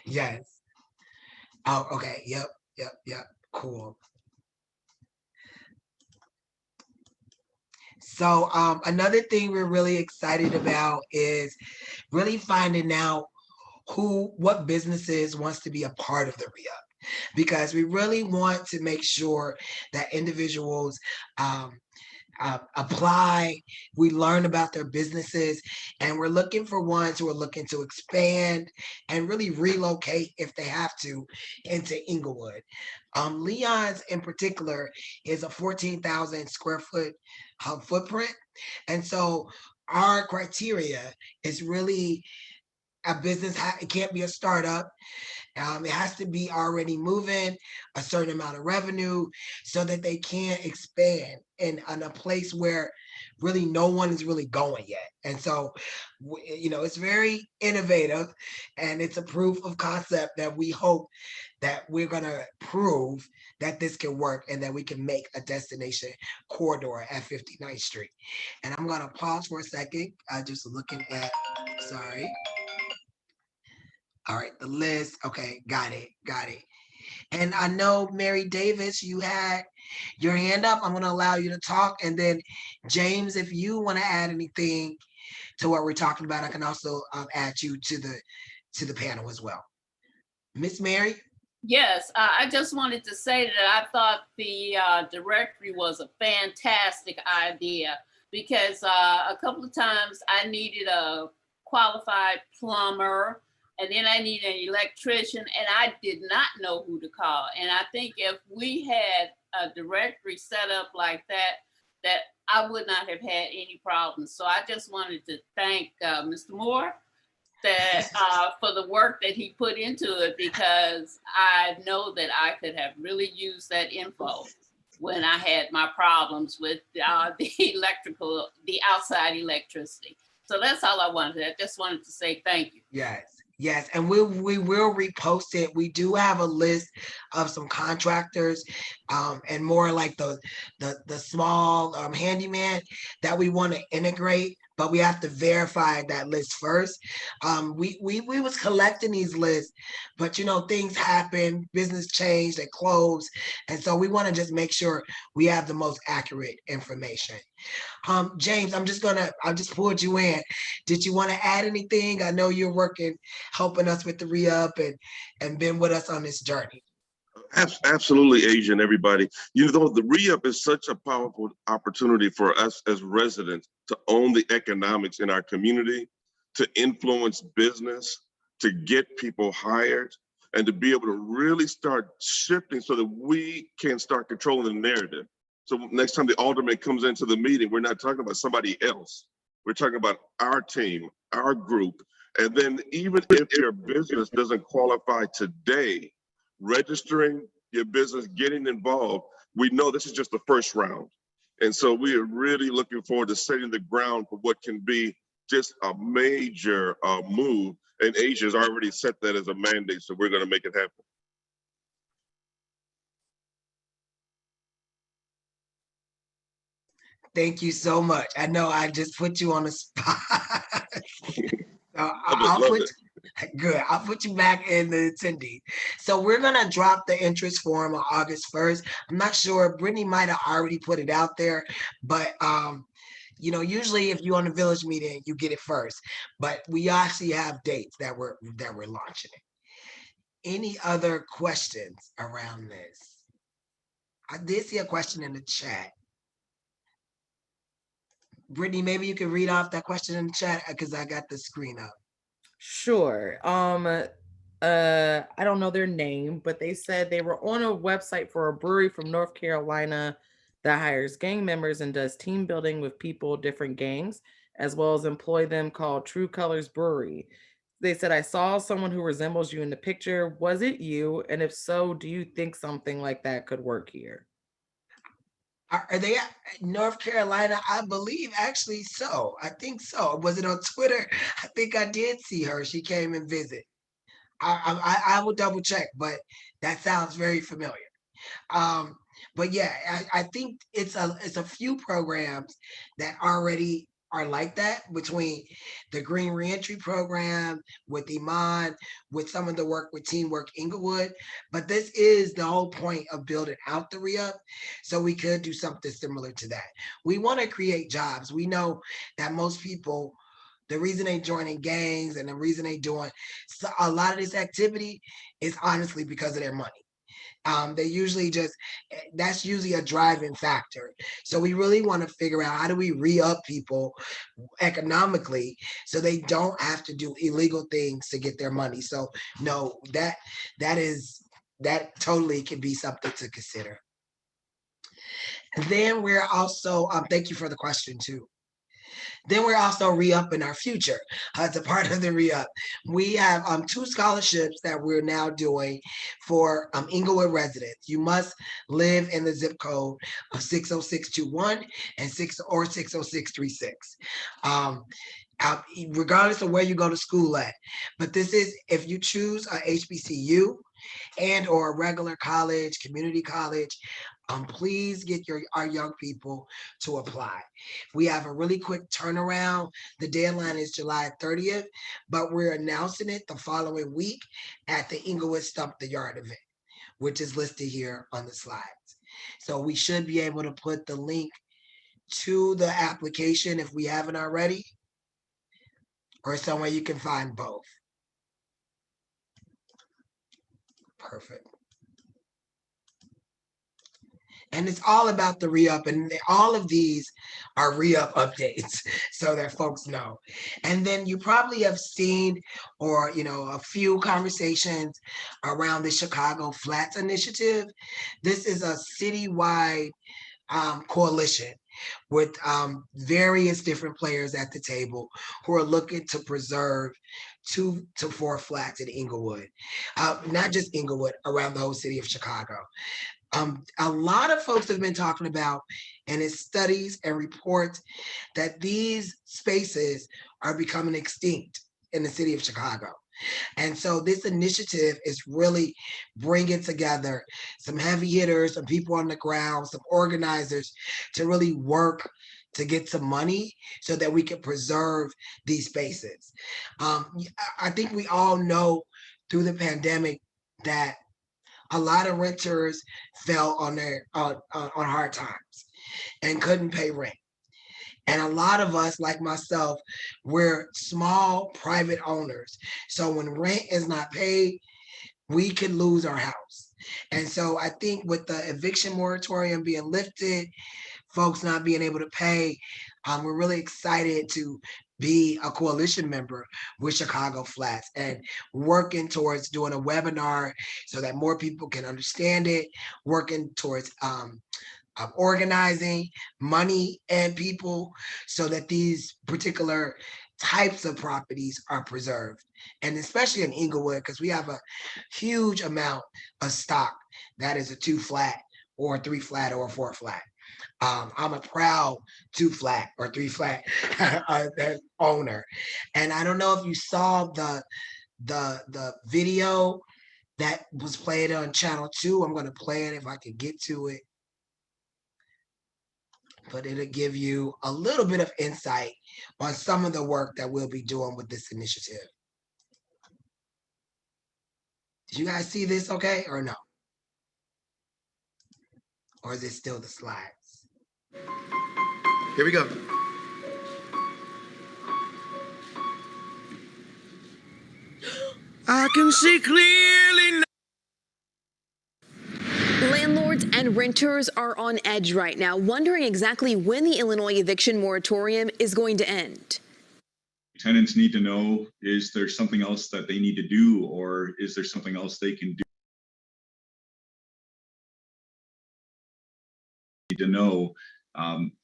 Yes. Oh, okay. Yep. Cool. So another thing we're really excited about is really finding out what businesses wants to be a part of the re-up, because we really want to make sure that individuals apply, we learn about their businesses, and we're looking for ones who are looking to expand and really relocate if they have to into Englewood. Leon's in particular is a 14,000 square foot footprint. And so our criteria is really a business, it can't be a startup. It has to be already moving a certain amount of revenue so that they can expand in a place where really no one is really going yet. And so, it's very innovative, and it's a proof of concept that we hope that we're going to prove that this can work and that we can make a destination corridor at 59th Street. And I'm going to pause for a second. Just looking at, sorry. All right, the list. Okay, got it. And I know, Mary Davis, you had your hand up. I'm going to allow you to talk. And then, James, if you want to add anything to what we're talking about, I can also add you to the panel as well. Miss Mary? Yes, I just wanted to say that I thought the directory was a fantastic idea, because a couple of times I needed a qualified plumber, and then I needed an electrician, and I did not know who to call. And I think if we had a directory set up like that I would not have had any problems. So I just wanted to thank Mr. Moore for the work that he put into it, because I know that I could have really used that info when I had my problems with the outside electricity. So that's all I wanted. I just wanted to say thank you. Yes, and we will repost it. We do have a list of some contractors and more like the small handyman that we want to integrate, but we have to verify that list first. We was collecting these lists, but things happen, business change, they close, and so we want to just make sure we have the most accurate information. James, I just pulled you in. Did you want to add anything? I know you're working, helping us with the re-up and been with us on this journey. Absolutely, Asian, everybody. The re-up is such a powerful opportunity for us as residents to own the economics in our community, to influence business, to get people hired, and to be able to really start shifting so that we can start controlling the narrative. So next time the alderman comes into the meeting, we're not talking about somebody else. We're talking about our team, our group. And then even if your business doesn't qualify today, registering your business, getting involved, we know this is just the first round. And so we are really looking forward to setting the ground for what can be just a major move. And Asia's already set that as a mandate, so we're going to make it happen. Thank you so much. I know I just put you on the spot. I'll put you back in the attendee. So we're gonna drop the interest form on August 1st. I'm not sure, Brittany might have already put it out there, but you know, usually if you're on the village meeting, you get it first. But we actually have dates that we're launching it. Any other questions around this? I did see a question in the chat. Brittany, maybe you can read off that question in the chat because I got the screen up. Sure. I don't know their name, but they said they were on a website for a brewery from North Carolina that hires gang members and does team building with people, different gangs, as well as employ them, called True Colors Brewery. They said, I saw someone who resembles you in the picture. Was it you? And if so, do you think something like that could work here? Are they at North Carolina? I believe actually so. I think so. Was it on Twitter? I think I did see her. She came and visit. I will double check, but that sounds very familiar. But yeah, I think it's a few programs that already are like that, between the Green Reentry Program, with Iman, with some of the work with Teamwork Englewood. But this is the whole point of building out the re-up. So we could do something similar to that. We want to create jobs. We know that most people, the reason they joining gangs and the reason they doing a lot of this activity is honestly because of their money. They usually that's usually a driving factor. So we really want to figure out, how do we re-up people economically so they don't have to do illegal things to get their money. So no, that totally can be something to consider. And then we're also, thank you for the question too. Then we're also re-upping our future as a part of the re-up. We have 2 scholarships that we're now doing for Inglewood residents. You must live in the zip code of 60621 and 60636. Regardless of where you go to school at. But this is if you choose a HBCU and or a regular college, community college, please get our young people to apply. We have a really quick turnaround. The deadline is July 30th, but we're announcing it the following week at the Inglewood Stump the Yard event, which is listed here on the slides. So we should be able to put the link to the application if we haven't already, or somewhere you can find both. Perfect. And it's all about the re-up, and all of these are re-up updates so that folks know. And then you probably have seen, or a few conversations around the Chicago Flats Initiative. This is a citywide coalition with various different players at the table who are looking to preserve 2 to 4 flats in Inglewood, not just Inglewood, around the whole city of Chicago. A lot of folks have been talking about, and it's studies and reports, that these spaces are becoming extinct in the city of Chicago. And so this initiative is really bringing together some heavy hitters, some people on the ground, some organizers to really work to get some money so that we can preserve these spaces. I think we all know through the pandemic that a lot of renters fell on hard times and couldn't pay rent. And a lot of us, like myself, we're small private owners. So when rent is not paid, we can lose our house. And so I think with the eviction moratorium being lifted, folks not being able to pay, we're really excited to be a coalition member with Chicago Flats and working towards doing a webinar so that more people can understand it, working towards organizing money and people so that these particular types of properties are preserved. And especially in Englewood, because we have a huge amount of stock that is a 2 flat or a 3 flat or a 4 flat. I'm a proud 2 flat or 3 flat owner. And I don't know if you saw the video that was played on channel 2. I'm going to play it if I can get to it. But it'll give you a little bit of insight on some of the work that we'll be doing with this initiative. Did you guys see this okay or no? Or is it still the slides? Here we go. I can see clearly now. Landlords and renters are on edge right now, wondering exactly when the Illinois eviction moratorium is going to end. Tenants need to know, is there something else that they need to do, or is there something else they can do? Need to know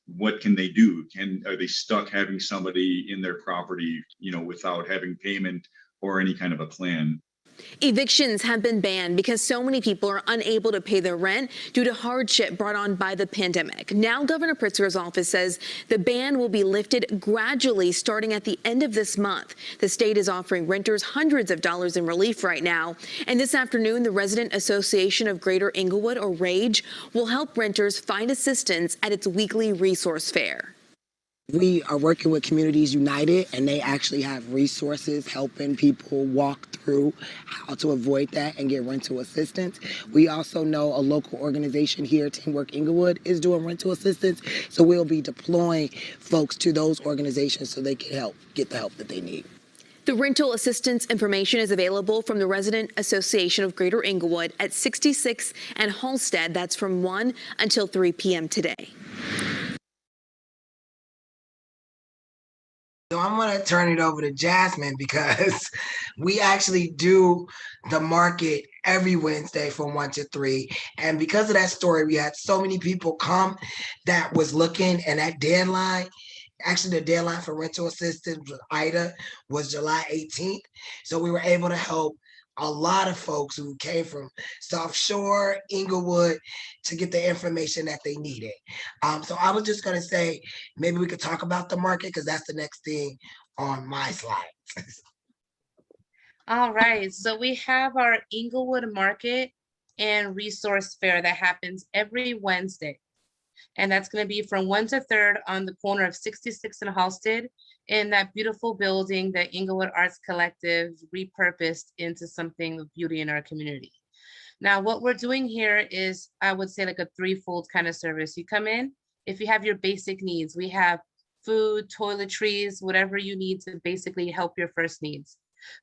what can they do? Are they stuck having somebody in their property, without having payment or any kind of a plan? Evictions have been banned because so many people are unable to pay their rent due to hardship brought on by the pandemic. Now, Governor Pritzker's office says the ban will be lifted gradually starting at the end of this month. The state is offering renters hundreds of dollars in relief right now. And this afternoon, the Resident Association of Greater Inglewood, or RAGE, will help renters find assistance at its weekly resource fair. We are working with Communities United, and they actually have resources helping people walk through how to avoid that and get rental assistance. We also know a local organization here, Teamwork Englewood, is doing rental assistance. So we'll be deploying folks to those organizations so they can get the help that they need. The rental assistance information is available from the Resident Association of Greater Inglewood at 66 and Halstead. That's from 1 until 3 p.m. today. So I'm going to turn it over to Jasmine because we actually do the market every Wednesday from 1 to 3. And because of that story, we had so many people come that was looking, and that deadline, actually the deadline for rental assistance with IDA was July 18th. So we were able to help a lot of folks who came from South Shore, Englewood, to get the information that they needed. So I was just going to say, maybe we could talk about the market because that's the next thing on my slides. All right, so we have our Englewood Market and Resource Fair that happens every Wednesday. And that's going to be from 1 to 3rd on the corner of 66 and Halstead, in that beautiful building that Englewood Arts Collective repurposed into something of beauty in our community. Now, what we're doing here is, I would say, like a threefold kind of service. You come in, if you have your basic needs, we have food, toiletries, whatever you need to basically help your first needs.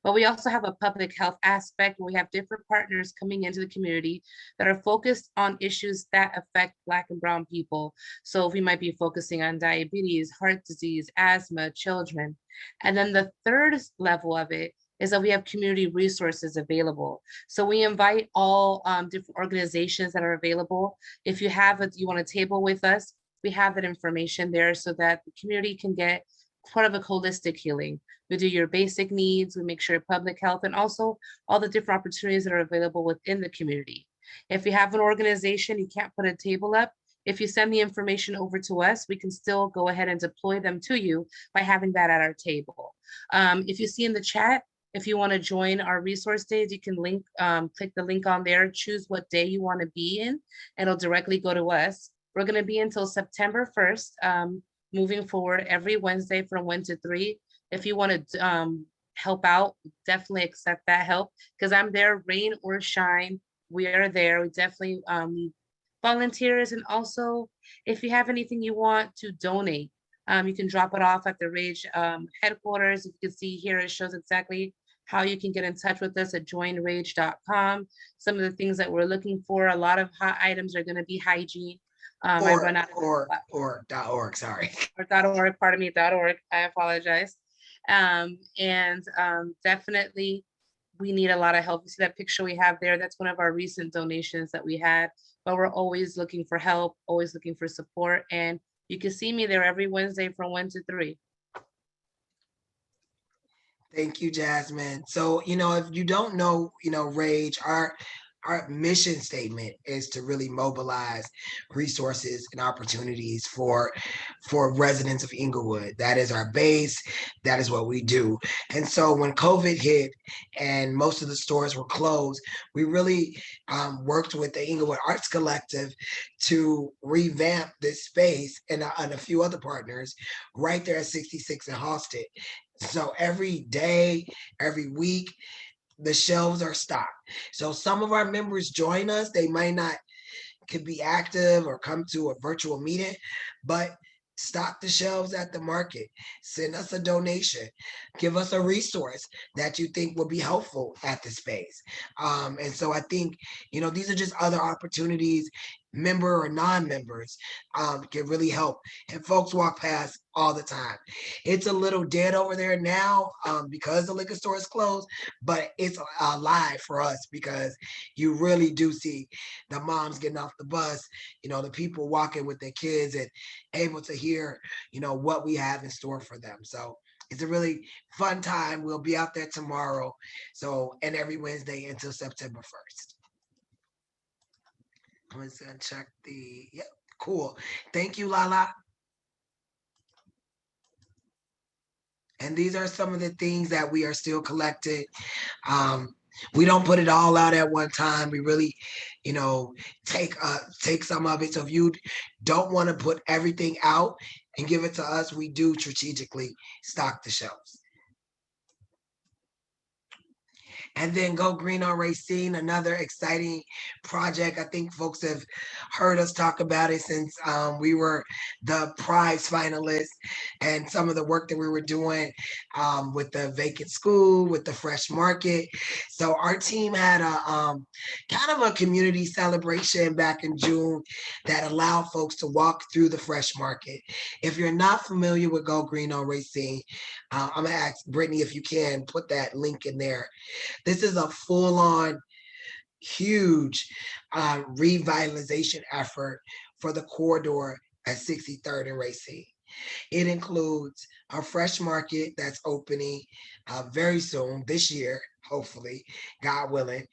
But we also have a public health aspect where we have different partners coming into the community that are focused on issues that affect Black and Brown people. So we might be focusing on diabetes, heart disease, asthma, children. And then the third level of it is that we have community resources available. So we invite all different organizations that are available. If you want a table with us, we have that information there so that the community can get part of a holistic healing. We do your basic needs, we make sure public health, and also all the different opportunities that are available within the community. If you have an organization, you can't put a table up, if you send the information over to us, we can still go ahead and deploy them to you by having that at our table. If you see in the chat, if you want to join our resource days, you can click the link on there, choose what day you want to be in, and it'll directly go to us. We're going to be until September 1st, moving forward every Wednesday from 1 to 3. If you want to help out, definitely accept that help, because I'm there, rain or shine, we are there. We definitely need volunteers. And also, if you have anything you want to donate, you can drop it off at the RAGE headquarters. You can see here, it shows exactly how you can get in touch with us at joinrage.com. Some of the things that we're looking for, a lot of hot items are going to be hygiene. .org, sorry. Or .org, pardon me, .org, I apologize. Definitely we need a lot of help. You see that picture we have there? That's one of our recent donations that we had, but we're always looking for help, always looking for support. And you can see me there every Wednesday from 1 to 3. Thank you, Jasmine. So, if you don't know, Rage, our mission statement is to really mobilize resources and opportunities for residents of Englewood. That is our base. That is what we do. And so when COVID hit and most of the stores were closed, we really worked with the Englewood Arts Collective to revamp this space and a few other partners right there at 66 in Halsted. So every day, every week, the shelves are stocked. So some of our members join us. They might not could be active or come to a virtual meeting, but stock the shelves at the market. Send us a donation. Give us a resource that you think will be helpful at the space. And so I think, these are just other opportunities, member or non-members, can really help. And folks walk past all the time. It's a little dead over there now because the liquor store is closed, but it's alive for us because you really do see the moms getting off the bus, the people walking with their kids and able to hear, what we have in store for them. So it's a really fun time. We'll be out there tomorrow. So, and every Wednesday until September 1st. I'm just gonna check yep, cool. Thank you, Lala. And these are some of the things that we are still collecting. We don't put it all out at one time. We really, take some of it. So if you don't want to put everything out and give it to us, we do strategically stock the shelves. And then Go Green on Racine, another exciting project. I think folks have heard us talk about it since we were the prize finalists and some of the work that we were doing with the vacant school, with the fresh market. So our team had a kind of a community celebration back in June that allowed folks to walk through the fresh market. If you're not familiar with Go Green on Racine, I'm gonna ask Brittany if you can put that link in there. This is a full-on, huge revitalization effort for the corridor at 63rd and Racine. It includes a fresh market that's opening very soon this year, hopefully, God willing.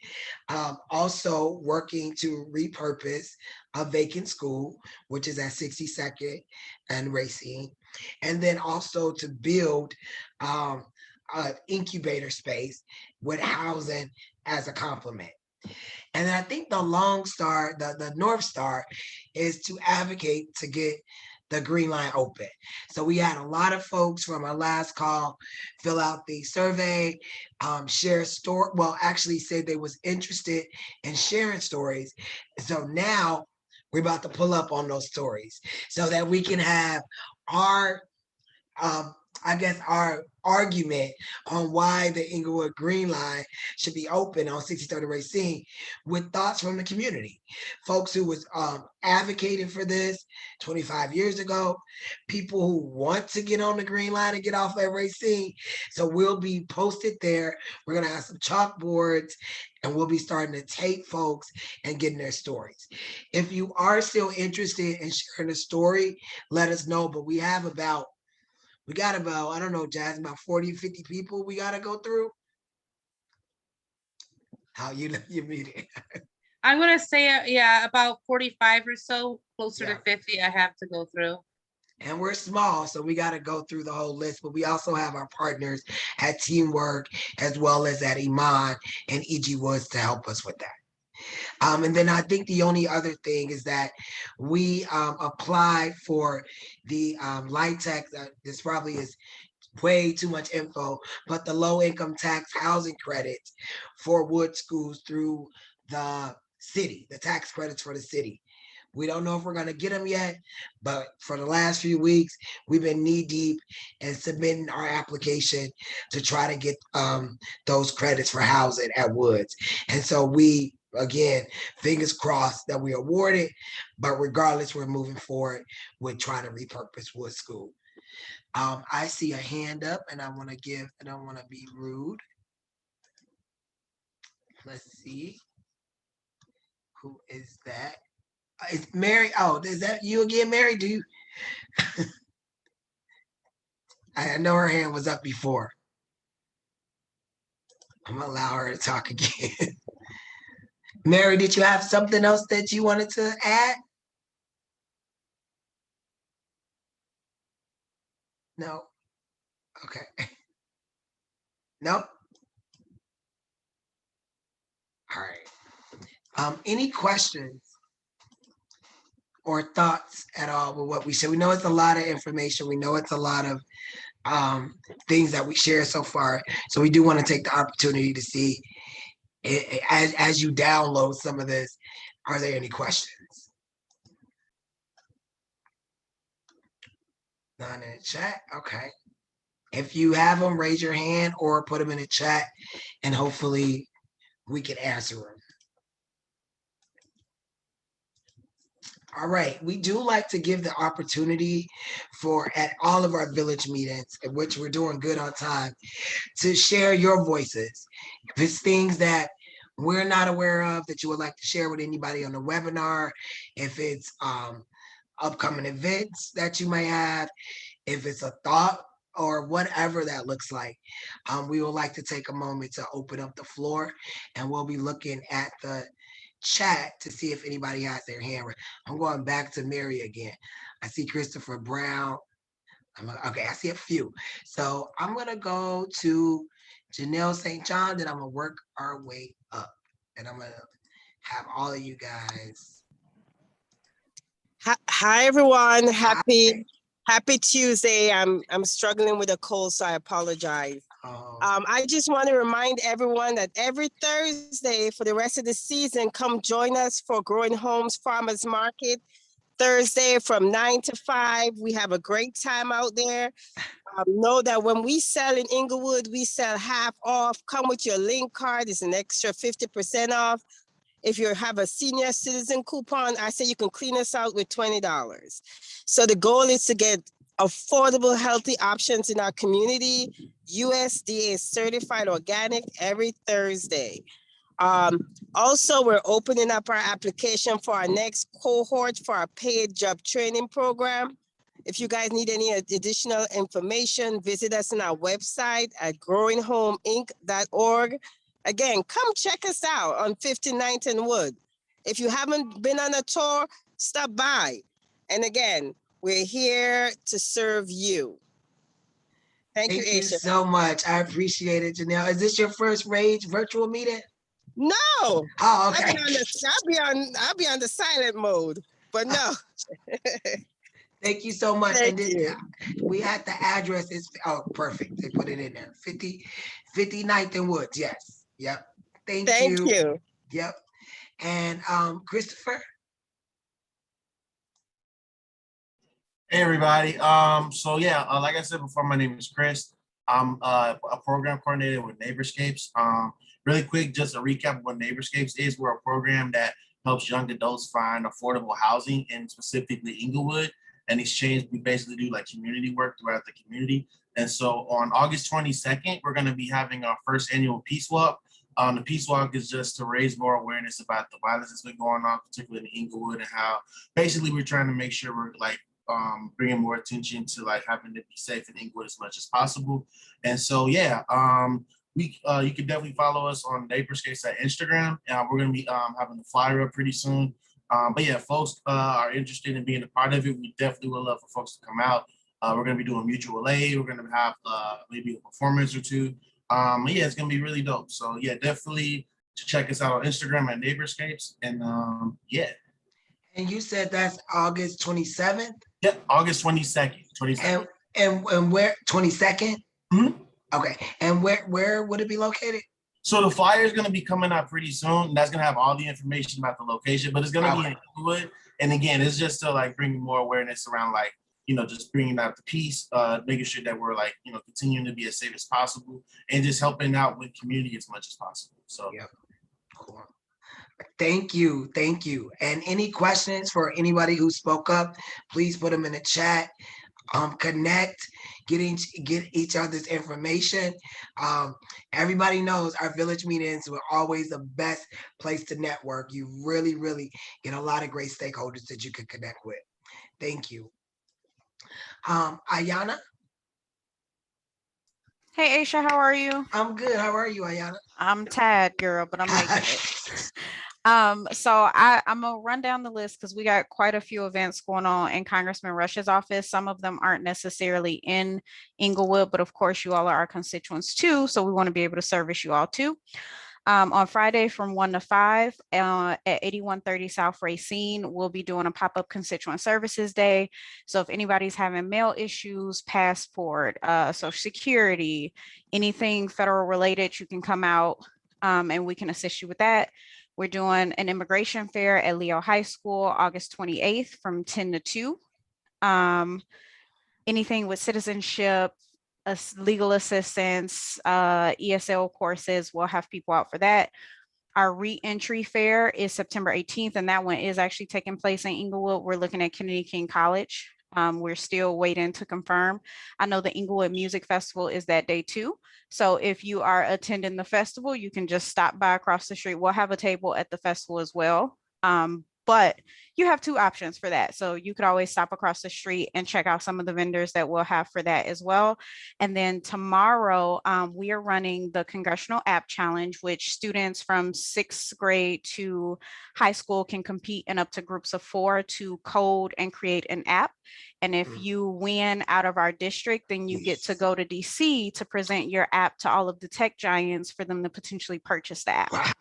Also working to repurpose a vacant school, which is at 62nd and Racine. And then also to build incubator space with housing as a complement. And then I think the long star, the North Star, is to advocate to get the Green Line open. So we had a lot of folks from our last call fill out the survey, share story. Well, actually said they was interested in sharing stories. So now we're about to pull up on those stories so that we can have our our argument on why the Inglewood Green Line should be open on 63rd and Racine with thoughts from the community. Folks who was advocating for this 25 years ago, people who want to get on the Green Line and get off at Racine. So we'll be posted there. We're gonna have some chalkboards and we'll be starting to tape folks and getting their stories. If you are still interested in sharing a story, let us know, but we got about, I don't know, Jazz, about 40, 50 people we got to go through. How you meeting? I'm going to say, about 45 or so, closer to 50 I have to go through. And we're small, so we got to go through the whole list, but we also have our partners at Teamwork as well as at Iman and E.G. Woods to help us with that. And then I think the only other thing is that we applied for the light tax. This probably is way too much info, but the low income tax housing credits for Wood schools through the city, the tax credits for the city. We don't know if we're going to get them yet, but for the last few weeks, we've been knee deep in submitting our application to try to get those credits for housing at Woods. And so again, fingers crossed that we award it, but regardless, we're moving forward with trying to repurpose Wood School. I see a hand up and I want to give, I don't want to be rude. Let's see. Who is that? It's Mary. Oh, is that you again, Mary? Do you? I know her hand was up before. I'm gonna allow her to talk again. Mary, did you have something else that you wanted to add? No. Okay. Nope. All right. Any questions or thoughts at all with what we said? We know it's a lot of information. We know it's a lot of things that we share so far. So we do want to take the opportunity to see as you download some of this, are there any questions? None in the chat. Okay. If you have them, raise your hand or put them in the chat and hopefully we can answer them. All right, we do like to give the opportunity for at all of our village meetings, in which we're doing good on time, to share your voices. If it's things that we're not aware of that you would like to share with anybody on the webinar, if it's upcoming events that you may have, if it's a thought or whatever that looks like, we would like to take a moment to open up the floor, and we'll be looking at the chat to see if anybody has their hand raised. I'm going back to Mary again. I see Christopher Brown. Okay, I see a few. So I'm gonna go to Janelle St. John, then I'm gonna work our way up. And I'm gonna have all of you guys. Hi everyone. Happy Tuesday. I'm struggling with a cold, so I apologize. I just want to remind everyone that every Thursday for the rest of the season, come join us for Growing Homes Farmers Market. Thursday from 9 to 5. We have a great time out there. Know that when we sell in Inglewood, we sell half off. Come with your link card. It's an extra 50% off. If you have a senior citizen coupon, I say you can clean us out with $20. So the goal is to get affordable, healthy options in our community. USDA certified organic every Thursday. Also, we're opening up our application for our next cohort for our paid job training program. If you guys need any additional information, visit us on our website at growinghomeinc.org. Again, come check us out on 59th and Wood. If you haven't been on a tour, stop by. And again, we're here to serve you. Thank you, Thank you Aisha. so much. I appreciate it, Janelle. Is this your first Rage virtual meeting? No. Oh, okay. I'll be on the silent mode, but no. Thank you so much. Thank and you. We had the address is perfect. They put it in there. 59th and Woods. Yes. Yep. Thank you. Yep. And Christopher. Hey everybody. So yeah, like I said before, my name is Chris. I'm a program coordinator with Neighborscapes. Really quick, just a recap of what Neighborscapes is. We're a program that helps young adults find affordable housing in specifically Inglewood. In exchange, we basically do like community work throughout the community. And so on August 22nd, we're going to be having our first annual Peace Walk. The Peace Walk is just to raise more awareness about the violence that's been going on, particularly in Inglewood, and how basically we're trying to make sure we're like bringing more attention to like having to be safe in Inglewood as much as possible. And so, yeah, you can definitely follow us on Neighborscapes at Instagram. We're going to be having the flyer up pretty soon. But yeah, folks are interested in being a part of it. We definitely would love for folks to come out. We're going to be doing mutual aid. We're going to have maybe a performance or two. Yeah, it's going to be really dope. So yeah, definitely to check us out on Instagram at Neighborscapes. And yeah. And you said that's August 27th? Yep, August 22nd. And where, 22nd? Mm-hmm. Okay, and where would it be located? So the flyer is going to be coming out pretty soon. And that's going to have all the information about the location, but it's going to be in Inglewood. And again, it's just to like bring more awareness around like, you know, just bringing out the peace, making sure that we're like, you know, continuing to be as safe as possible and just helping out with community as much as possible. So yeah, cool. Thank you. Thank you. And any questions for anybody who spoke up, please put them in the chat. connect, get each other's information. Everybody knows our village meetings were always the best place to network. You really, really get a lot of great stakeholders that you can connect with. Thank you. Ayana? Hey, Aisha, how are you? I'm good. How are you, Ayana? I'm tired, girl, but I'm making it. So I'm gonna run down the list because we got quite a few events going on in Congressman Rush's office. Some of them aren't necessarily in Englewood, but of course you all are our constituents too. So we want to be able to service you all too. On Friday from 1 to 5 at 8130 South Racine, we'll be doing a pop-up constituent services day. So if anybody's having mail issues, passport, social security, anything federal related, you can come out and we can assist you with that. We're doing an immigration fair at Leo High School, August 28th from 10 to 2. Anything with citizenship, legal assistance, ESL courses, we'll have people out for that. Our re-entry fair is September 18th, and that one is actually taking place in Englewood. We're looking at Kennedy King College. We're still waiting to confirm. I know the Englewood Music Festival is that day too. So if you are attending the festival, you can just stop by across the street. We'll have a table at the festival as well. But you have two options for that. So you could always stop across the street and check out some of the vendors that we'll have for that as well. And then tomorrow, we are running the Congressional App Challenge, which students from 6th grade to high school can compete in up to groups of 4 to code and create an app. And if you win out of our district, then you get to go to DC to present your app to all of the tech giants for them to potentially purchase the app. Wow.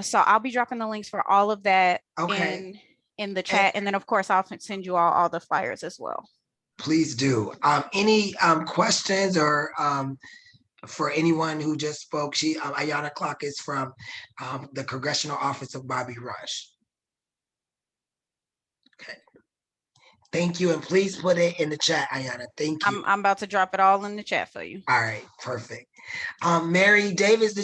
So I'll be dropping the links for all of that in the chat. And then of course I'll send you all the flyers as well. Please do. Any questions or for anyone who just spoke? Ayana Clark is from the Congressional Office of Bobby Rush. Okay. Thank you. And please put it in the chat, Ayana. Thank you. I'm about to drop it all in the chat for you. All right, perfect. Mary Davis,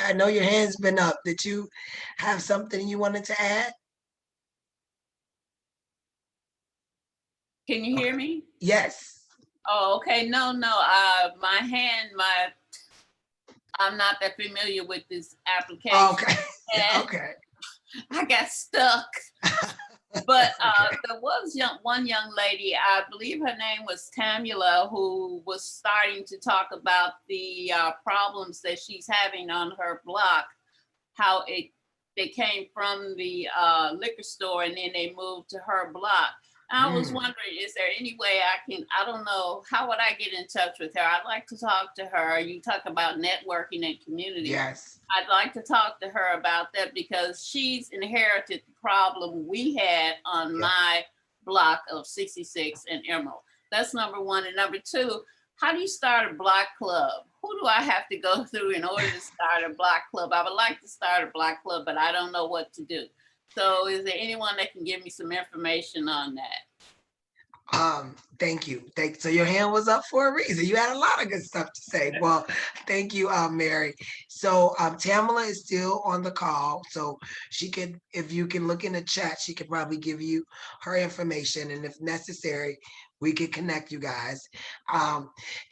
I know your hand's been up. Did you have something you wanted to add? Can you hear me? Yes. Oh, okay. No. I'm not that familiar with this application. Okay. Okay. I got stuck. But there was one young lady, I believe her name was Tamula, who was starting to talk about the problems that she's having on her block, how they came from the liquor store and then they moved to her block. I was wondering, is there any way I don't know, how would I get in touch with her? I'd like to talk to her. You talk about networking and community. Yes. I'd like to talk to her about that because she's inherited the problem we had on my block of 66 and Emerald. That's number one. And number two, how do you start a block club? Who do I have to go through in order to start a block club? I would like to start a block club, but I don't know what to do. So is there anyone that can give me some information on that? Thank you. So your hand was up for a reason. You had a lot of good stuff to say. Well, thank you, Mary. So Tamala is still on the call. So she could, if you can look in the chat, she could probably give you her information. And if necessary, we could connect you guys.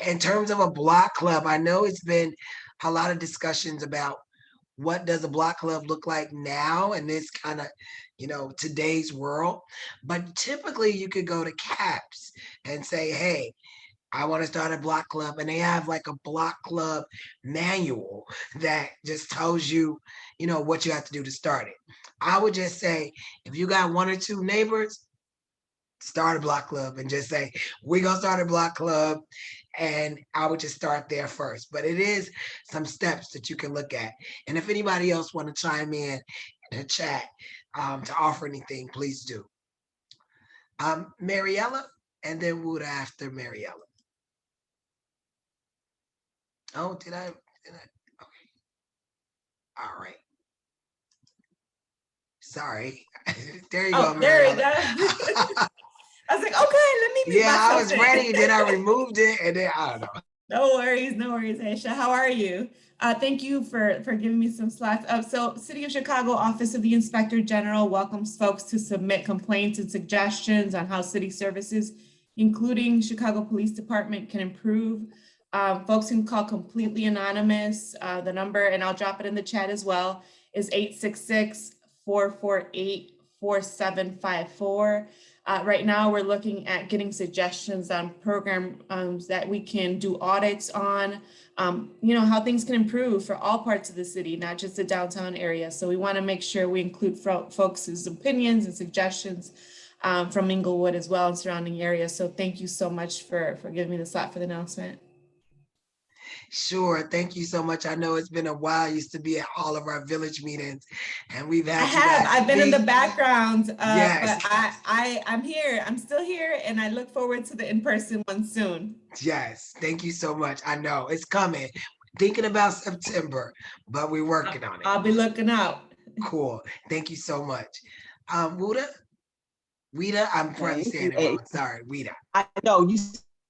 In terms of a block club, I know it's been a lot of discussions about what does a block club look like now in this kind of, today's world. But typically you could go to CAPS and say, hey, I want to start a block club. And they have like a block club manual that just tells you, what you have to do to start it. I would just say, if you got 1 or 2 neighbors, start a block club and just say, we're going to start a block club. And I would just start there first. But it is some steps that you can look at. And if anybody else want to chime in the chat to offer anything, please do. Mariella, and then Wood after Mariella. Oh, did I? Okay. All right. Sorry. There you go, Mariella. I was like, okay, let me be I was ready, then I removed it, and then I don't know. No worries, Aisha. How are you? Thank you for giving me some slides. So City of Chicago Office of the Inspector General welcomes folks to submit complaints and suggestions on how city services including Chicago Police Department, can improve. Folks can call completely anonymous. The number, and I'll drop it in the chat as well, is 866-448-4754. Right now, we're looking at getting suggestions on programs that we can do audits on, how things can improve for all parts of the city, not just the downtown area. So we want to make sure we include folks' opinions and suggestions from Englewood as well and surrounding areas. So thank you so much for giving me the slot for the announcement. Sure. Thank you so much. I know it's been a while. I used to be at all of our village meetings, and we've had. I've been in the background, yes. But I'm here. I'm still here, and I look forward to the in-person one soon. Yes. Thank you so much. I know it's coming. Thinking about September, but we're working on it. I'll be looking out. Cool. Thank you so much. Wida, I'm probably saying it wrong. Sorry, Wida. I know you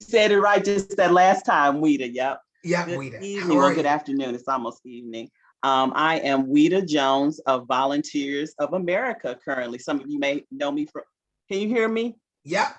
said it right just that last time, Wida. Yep. Yeah, good Wida. Evening or good afternoon. It's almost evening. I am Wida Jones of Volunteers of America currently. Some of you may know me from, can you hear me? Yep.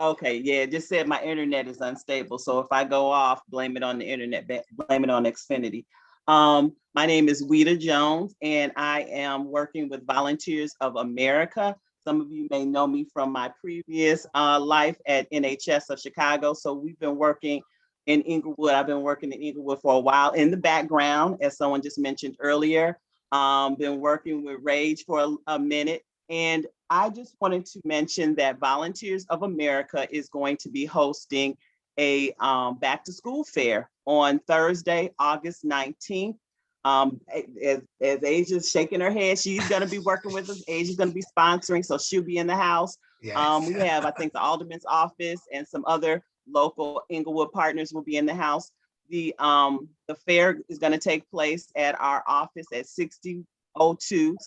Okay, yeah, it just said my internet is unstable. So if I go off, blame it on the internet, blame it on Xfinity. My name is Wida Jones, and I am working with Volunteers of America. Some of you may know me from my previous life at NHS of Chicago. So we've been working in Inglewood. I've been working in Inglewood for a while in the background, as someone just mentioned earlier. Been working with Rage for a minute. And I just wanted to mention that Volunteers of America is going to be hosting a back to school fair on Thursday, August 19th. As Asia's shaking her head, she's going to be working with us. Asia's going to be sponsoring, so she'll be in the house. Yes. We have, I think, the Alderman's office and some other local Englewood partners will be in the house. The fair is going to take place at our office at 6002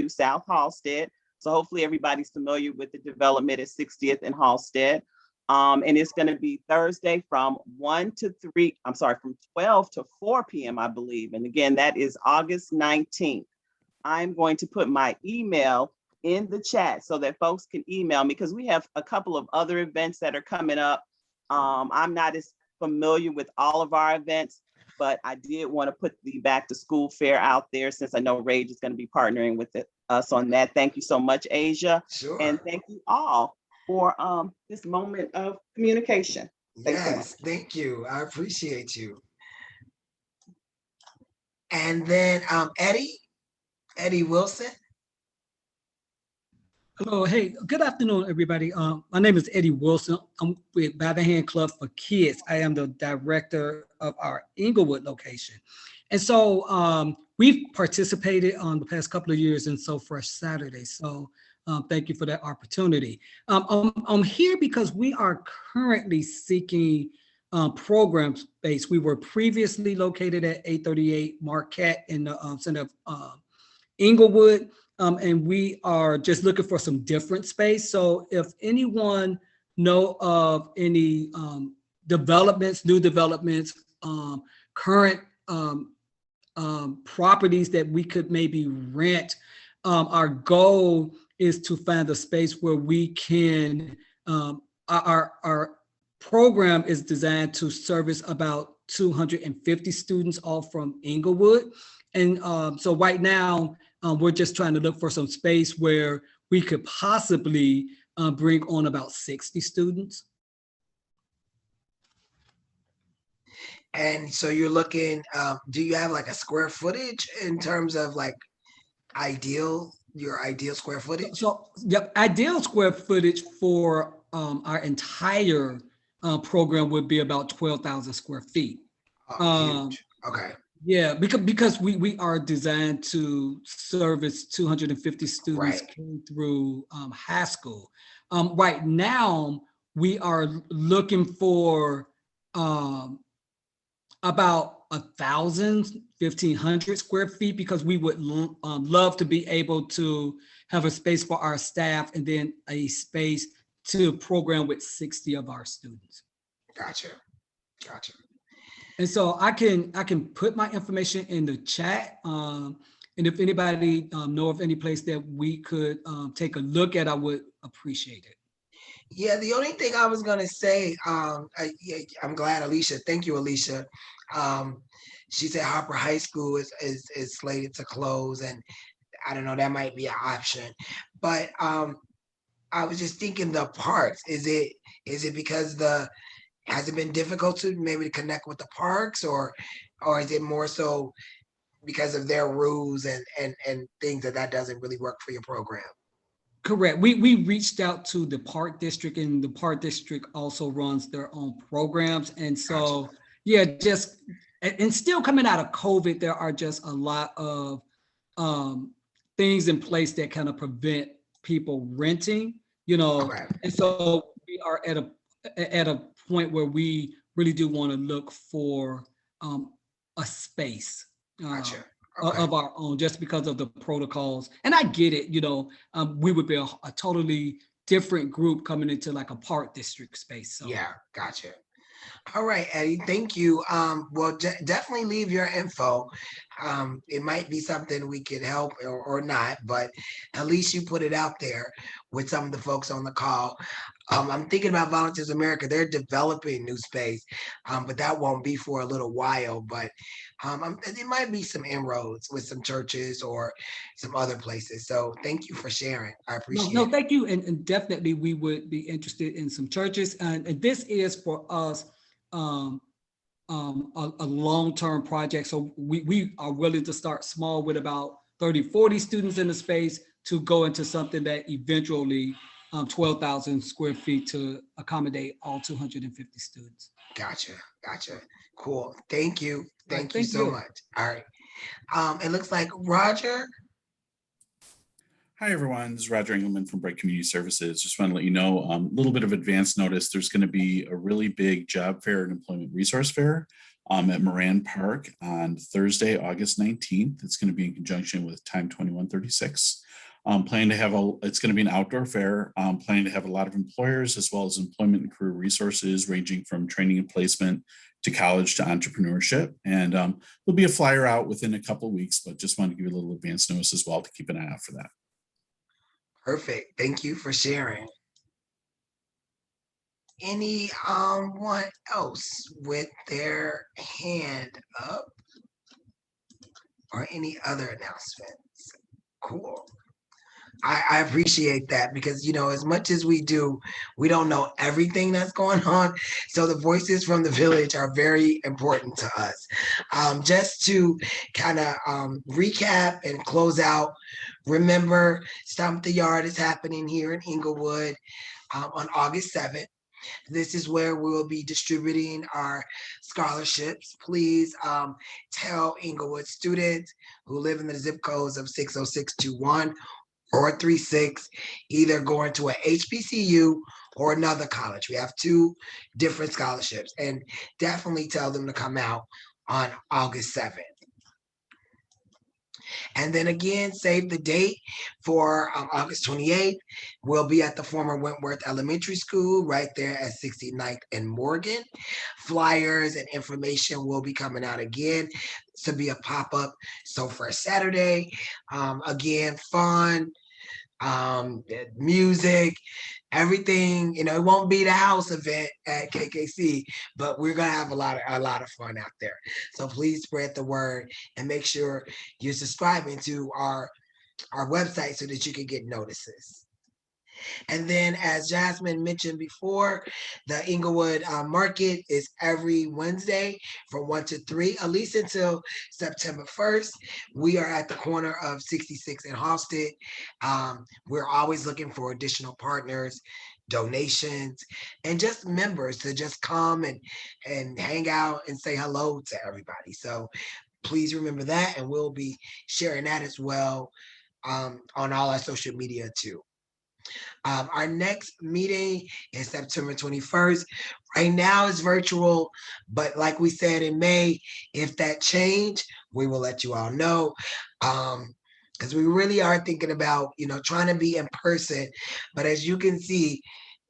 South Halstead. So hopefully everybody's familiar with the development at 60th and Halstead. And it's going to be Thursday from 12 to 4 p.m., I believe. And again, that is August 19th. I'm going to put my email in the chat so that folks can email me, because we have a couple of other events that are coming up. I'm not as familiar with all of our events, but I did want to put the back to school fair out there since I know Rage is going to be partnering with us on that. Thank you so much, Asia. Sure. And thank you all for this moment of communication. Yes, thank you. I appreciate you. And then Eddie Wilson. Hello, hey, good afternoon, everybody. My name is Eddie Wilson. I'm with By the Hand Club for Kids. I am the director of our Englewood location. And so we've participated on the past couple of years in So Fresh Saturday. So thank you for that opportunity. I'm here because we are currently seeking program space. We were previously located at 838 Marquette in the center of Englewood. And we are just looking for some different space. So if anyone know of any developments, new developments, current properties that we could maybe rent, our goal is to find a space where we can, our program is designed to service about 250 students all from Englewood. And so right now, we're just trying to look for some space where we could possibly bring on about 60 students. And so you're looking, do you have like a square footage in terms of like your ideal square footage? So, yep, ideal square footage for our entire program would be about 12,000 square feet. Huge. Okay. Yeah, because we are designed to service 250 students through high school. Right now, we are looking for about 1,500 square feet, because we would love to be able to have a space for our staff and then a space to program with 60 of our students. Gotcha. And so I can put my information in the chat. And if anybody know of any place that we could take a look at, I would appreciate it. Yeah, the only thing I was gonna say, yeah, I'm glad Alicia. Thank you, Alicia. Um, she said Harper High School is slated to close, and I don't know, that might be an option. But I was just thinking the parks. Is it because the has it been difficult to maybe to connect with the parks, or is it more so because of their rules and things that doesn't really work for your program? Correct. We reached out to the park district, and the park district also runs their own programs. And so, yeah, just and still coming out of COVID, there are just a lot of things in place that kind of prevent people renting, Okay. and so we are at a point where we really do want to look for a space. Gotcha. Of our own, just because of the protocols. And I get it, we would be a totally different group coming into like a park district space. So Yeah, gotcha. All right, Eddie, thank you. Well, definitely leave your info. It might be something we could help or not, but at least you put it out there with some of the folks on the call. I'm thinking about Volunteers America. They're developing new space, but that won't be for a little while. But there might be some inroads with some churches or some other places. So thank you for sharing. I appreciate no, it. thank you. And definitely we would be interested in some churches. And this is for us a long-term project. So we are willing to start small with about 30, 40 students in the space to go into something that eventually 12,000 square feet to accommodate all 250 students. Gotcha. Cool. Thank you. Thank you thank so you. much. All right. It looks like Roger. Hi, everyone. This is Roger Engelman from Bright Community Services. Just want to let you know a little bit of advance notice. There's going to be a really big job fair and employment resource fair at Moran Park on Thursday, August 19th. It's going to be in conjunction with Time 2136. Planning to have it's going to be an outdoor fair. Planning to have a lot of employers as well as employment and career resources ranging from training and placement to college to entrepreneurship. And there'll be a flyer out within a couple of weeks, but just want to give you a little advance notice as well to keep an eye out for that. Perfect. Thank you for sharing. Anyone else with their hand up or any other announcements? Cool. I appreciate that because, as much as we do, we don't know everything that's going on. So the voices from the village are very important to us. Just to kind of recap and close out, remember, Stomp the Yard is happening here in Inglewood on August 7th. This is where we will be distributing our scholarships. Please tell Inglewood students who live in the zip codes of 60621 or 36, either going to a HBCU or another college. We have two different scholarships, and definitely tell them to come out on August 7th. And then again, save the date for August 28th. We'll be at the former Wentworth Elementary School right there at 69th and Morgan. Flyers and information will be coming out again to be a pop-up. So for Saturday, again, fun, music, everything. It won't be the house event at KKC, but we're gonna have a lot of fun out there. So please spread the word and make sure you're subscribing to our website so that you can get notices. And then, as Jasmine mentioned before, the Englewood market is every Wednesday from 1 to 3, at least until September 1st. We are at the corner of 66 and Halsted. We're always looking for additional partners, donations, and just members to just come and hang out and say hello to everybody. So please remember that, and we'll be sharing that as well on all our social media too. Our next meeting is September 21st. Right now it's virtual, but like we said in May, if that change, we will let you all know. Because we really are thinking about, trying to be in person. But as you can see,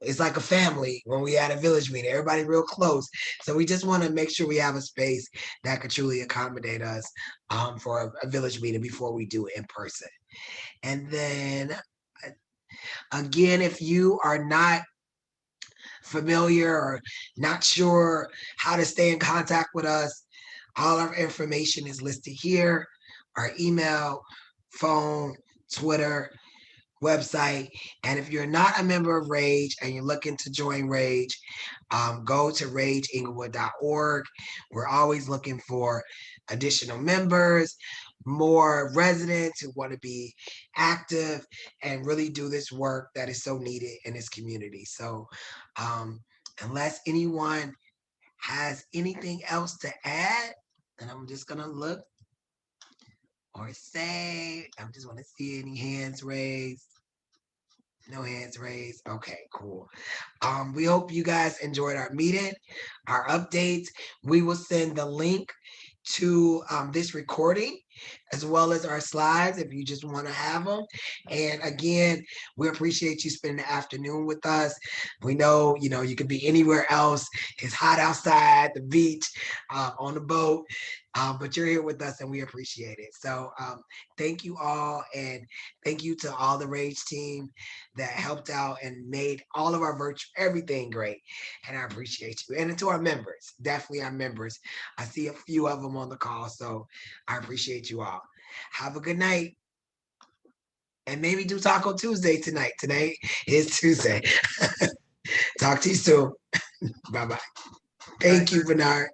it's like a family when we had a village meeting, everybody real close. So we just want to make sure we have a space that could truly accommodate us for a village meeting before we do it in person. And then again, if you are not familiar or not sure how to stay in contact with us, all our information is listed here. Our email, phone, Twitter, website. And if you're not a member of Rage and you're looking to join Rage, go to rageinglewood.org. We're always looking for additional members, more residents who want to be active and really do this work that is so needed in this community. So unless anyone has anything else to add, and I'm just gonna look or say, I just want to see any hands raised. No hands raised. Okay, cool. We hope you guys enjoyed our meeting, our updates. We will send the link to this recording as well as our slides if you just want to have them. And again, we appreciate you spending the afternoon with us. We know, you could be anywhere else. It's hot outside, the beach, on the boat, but you're here with us and we appreciate it. So thank you all, and thank you to all the Rage team that helped out and made all of our virtual everything great. And I appreciate you. And to our members, definitely our members. I see a few of them on the call, so I appreciate you all. Have a good night. And maybe do Taco Tuesday tonight. Today is Tuesday. Talk to you soon. Bye-bye. Thank you, Bernard.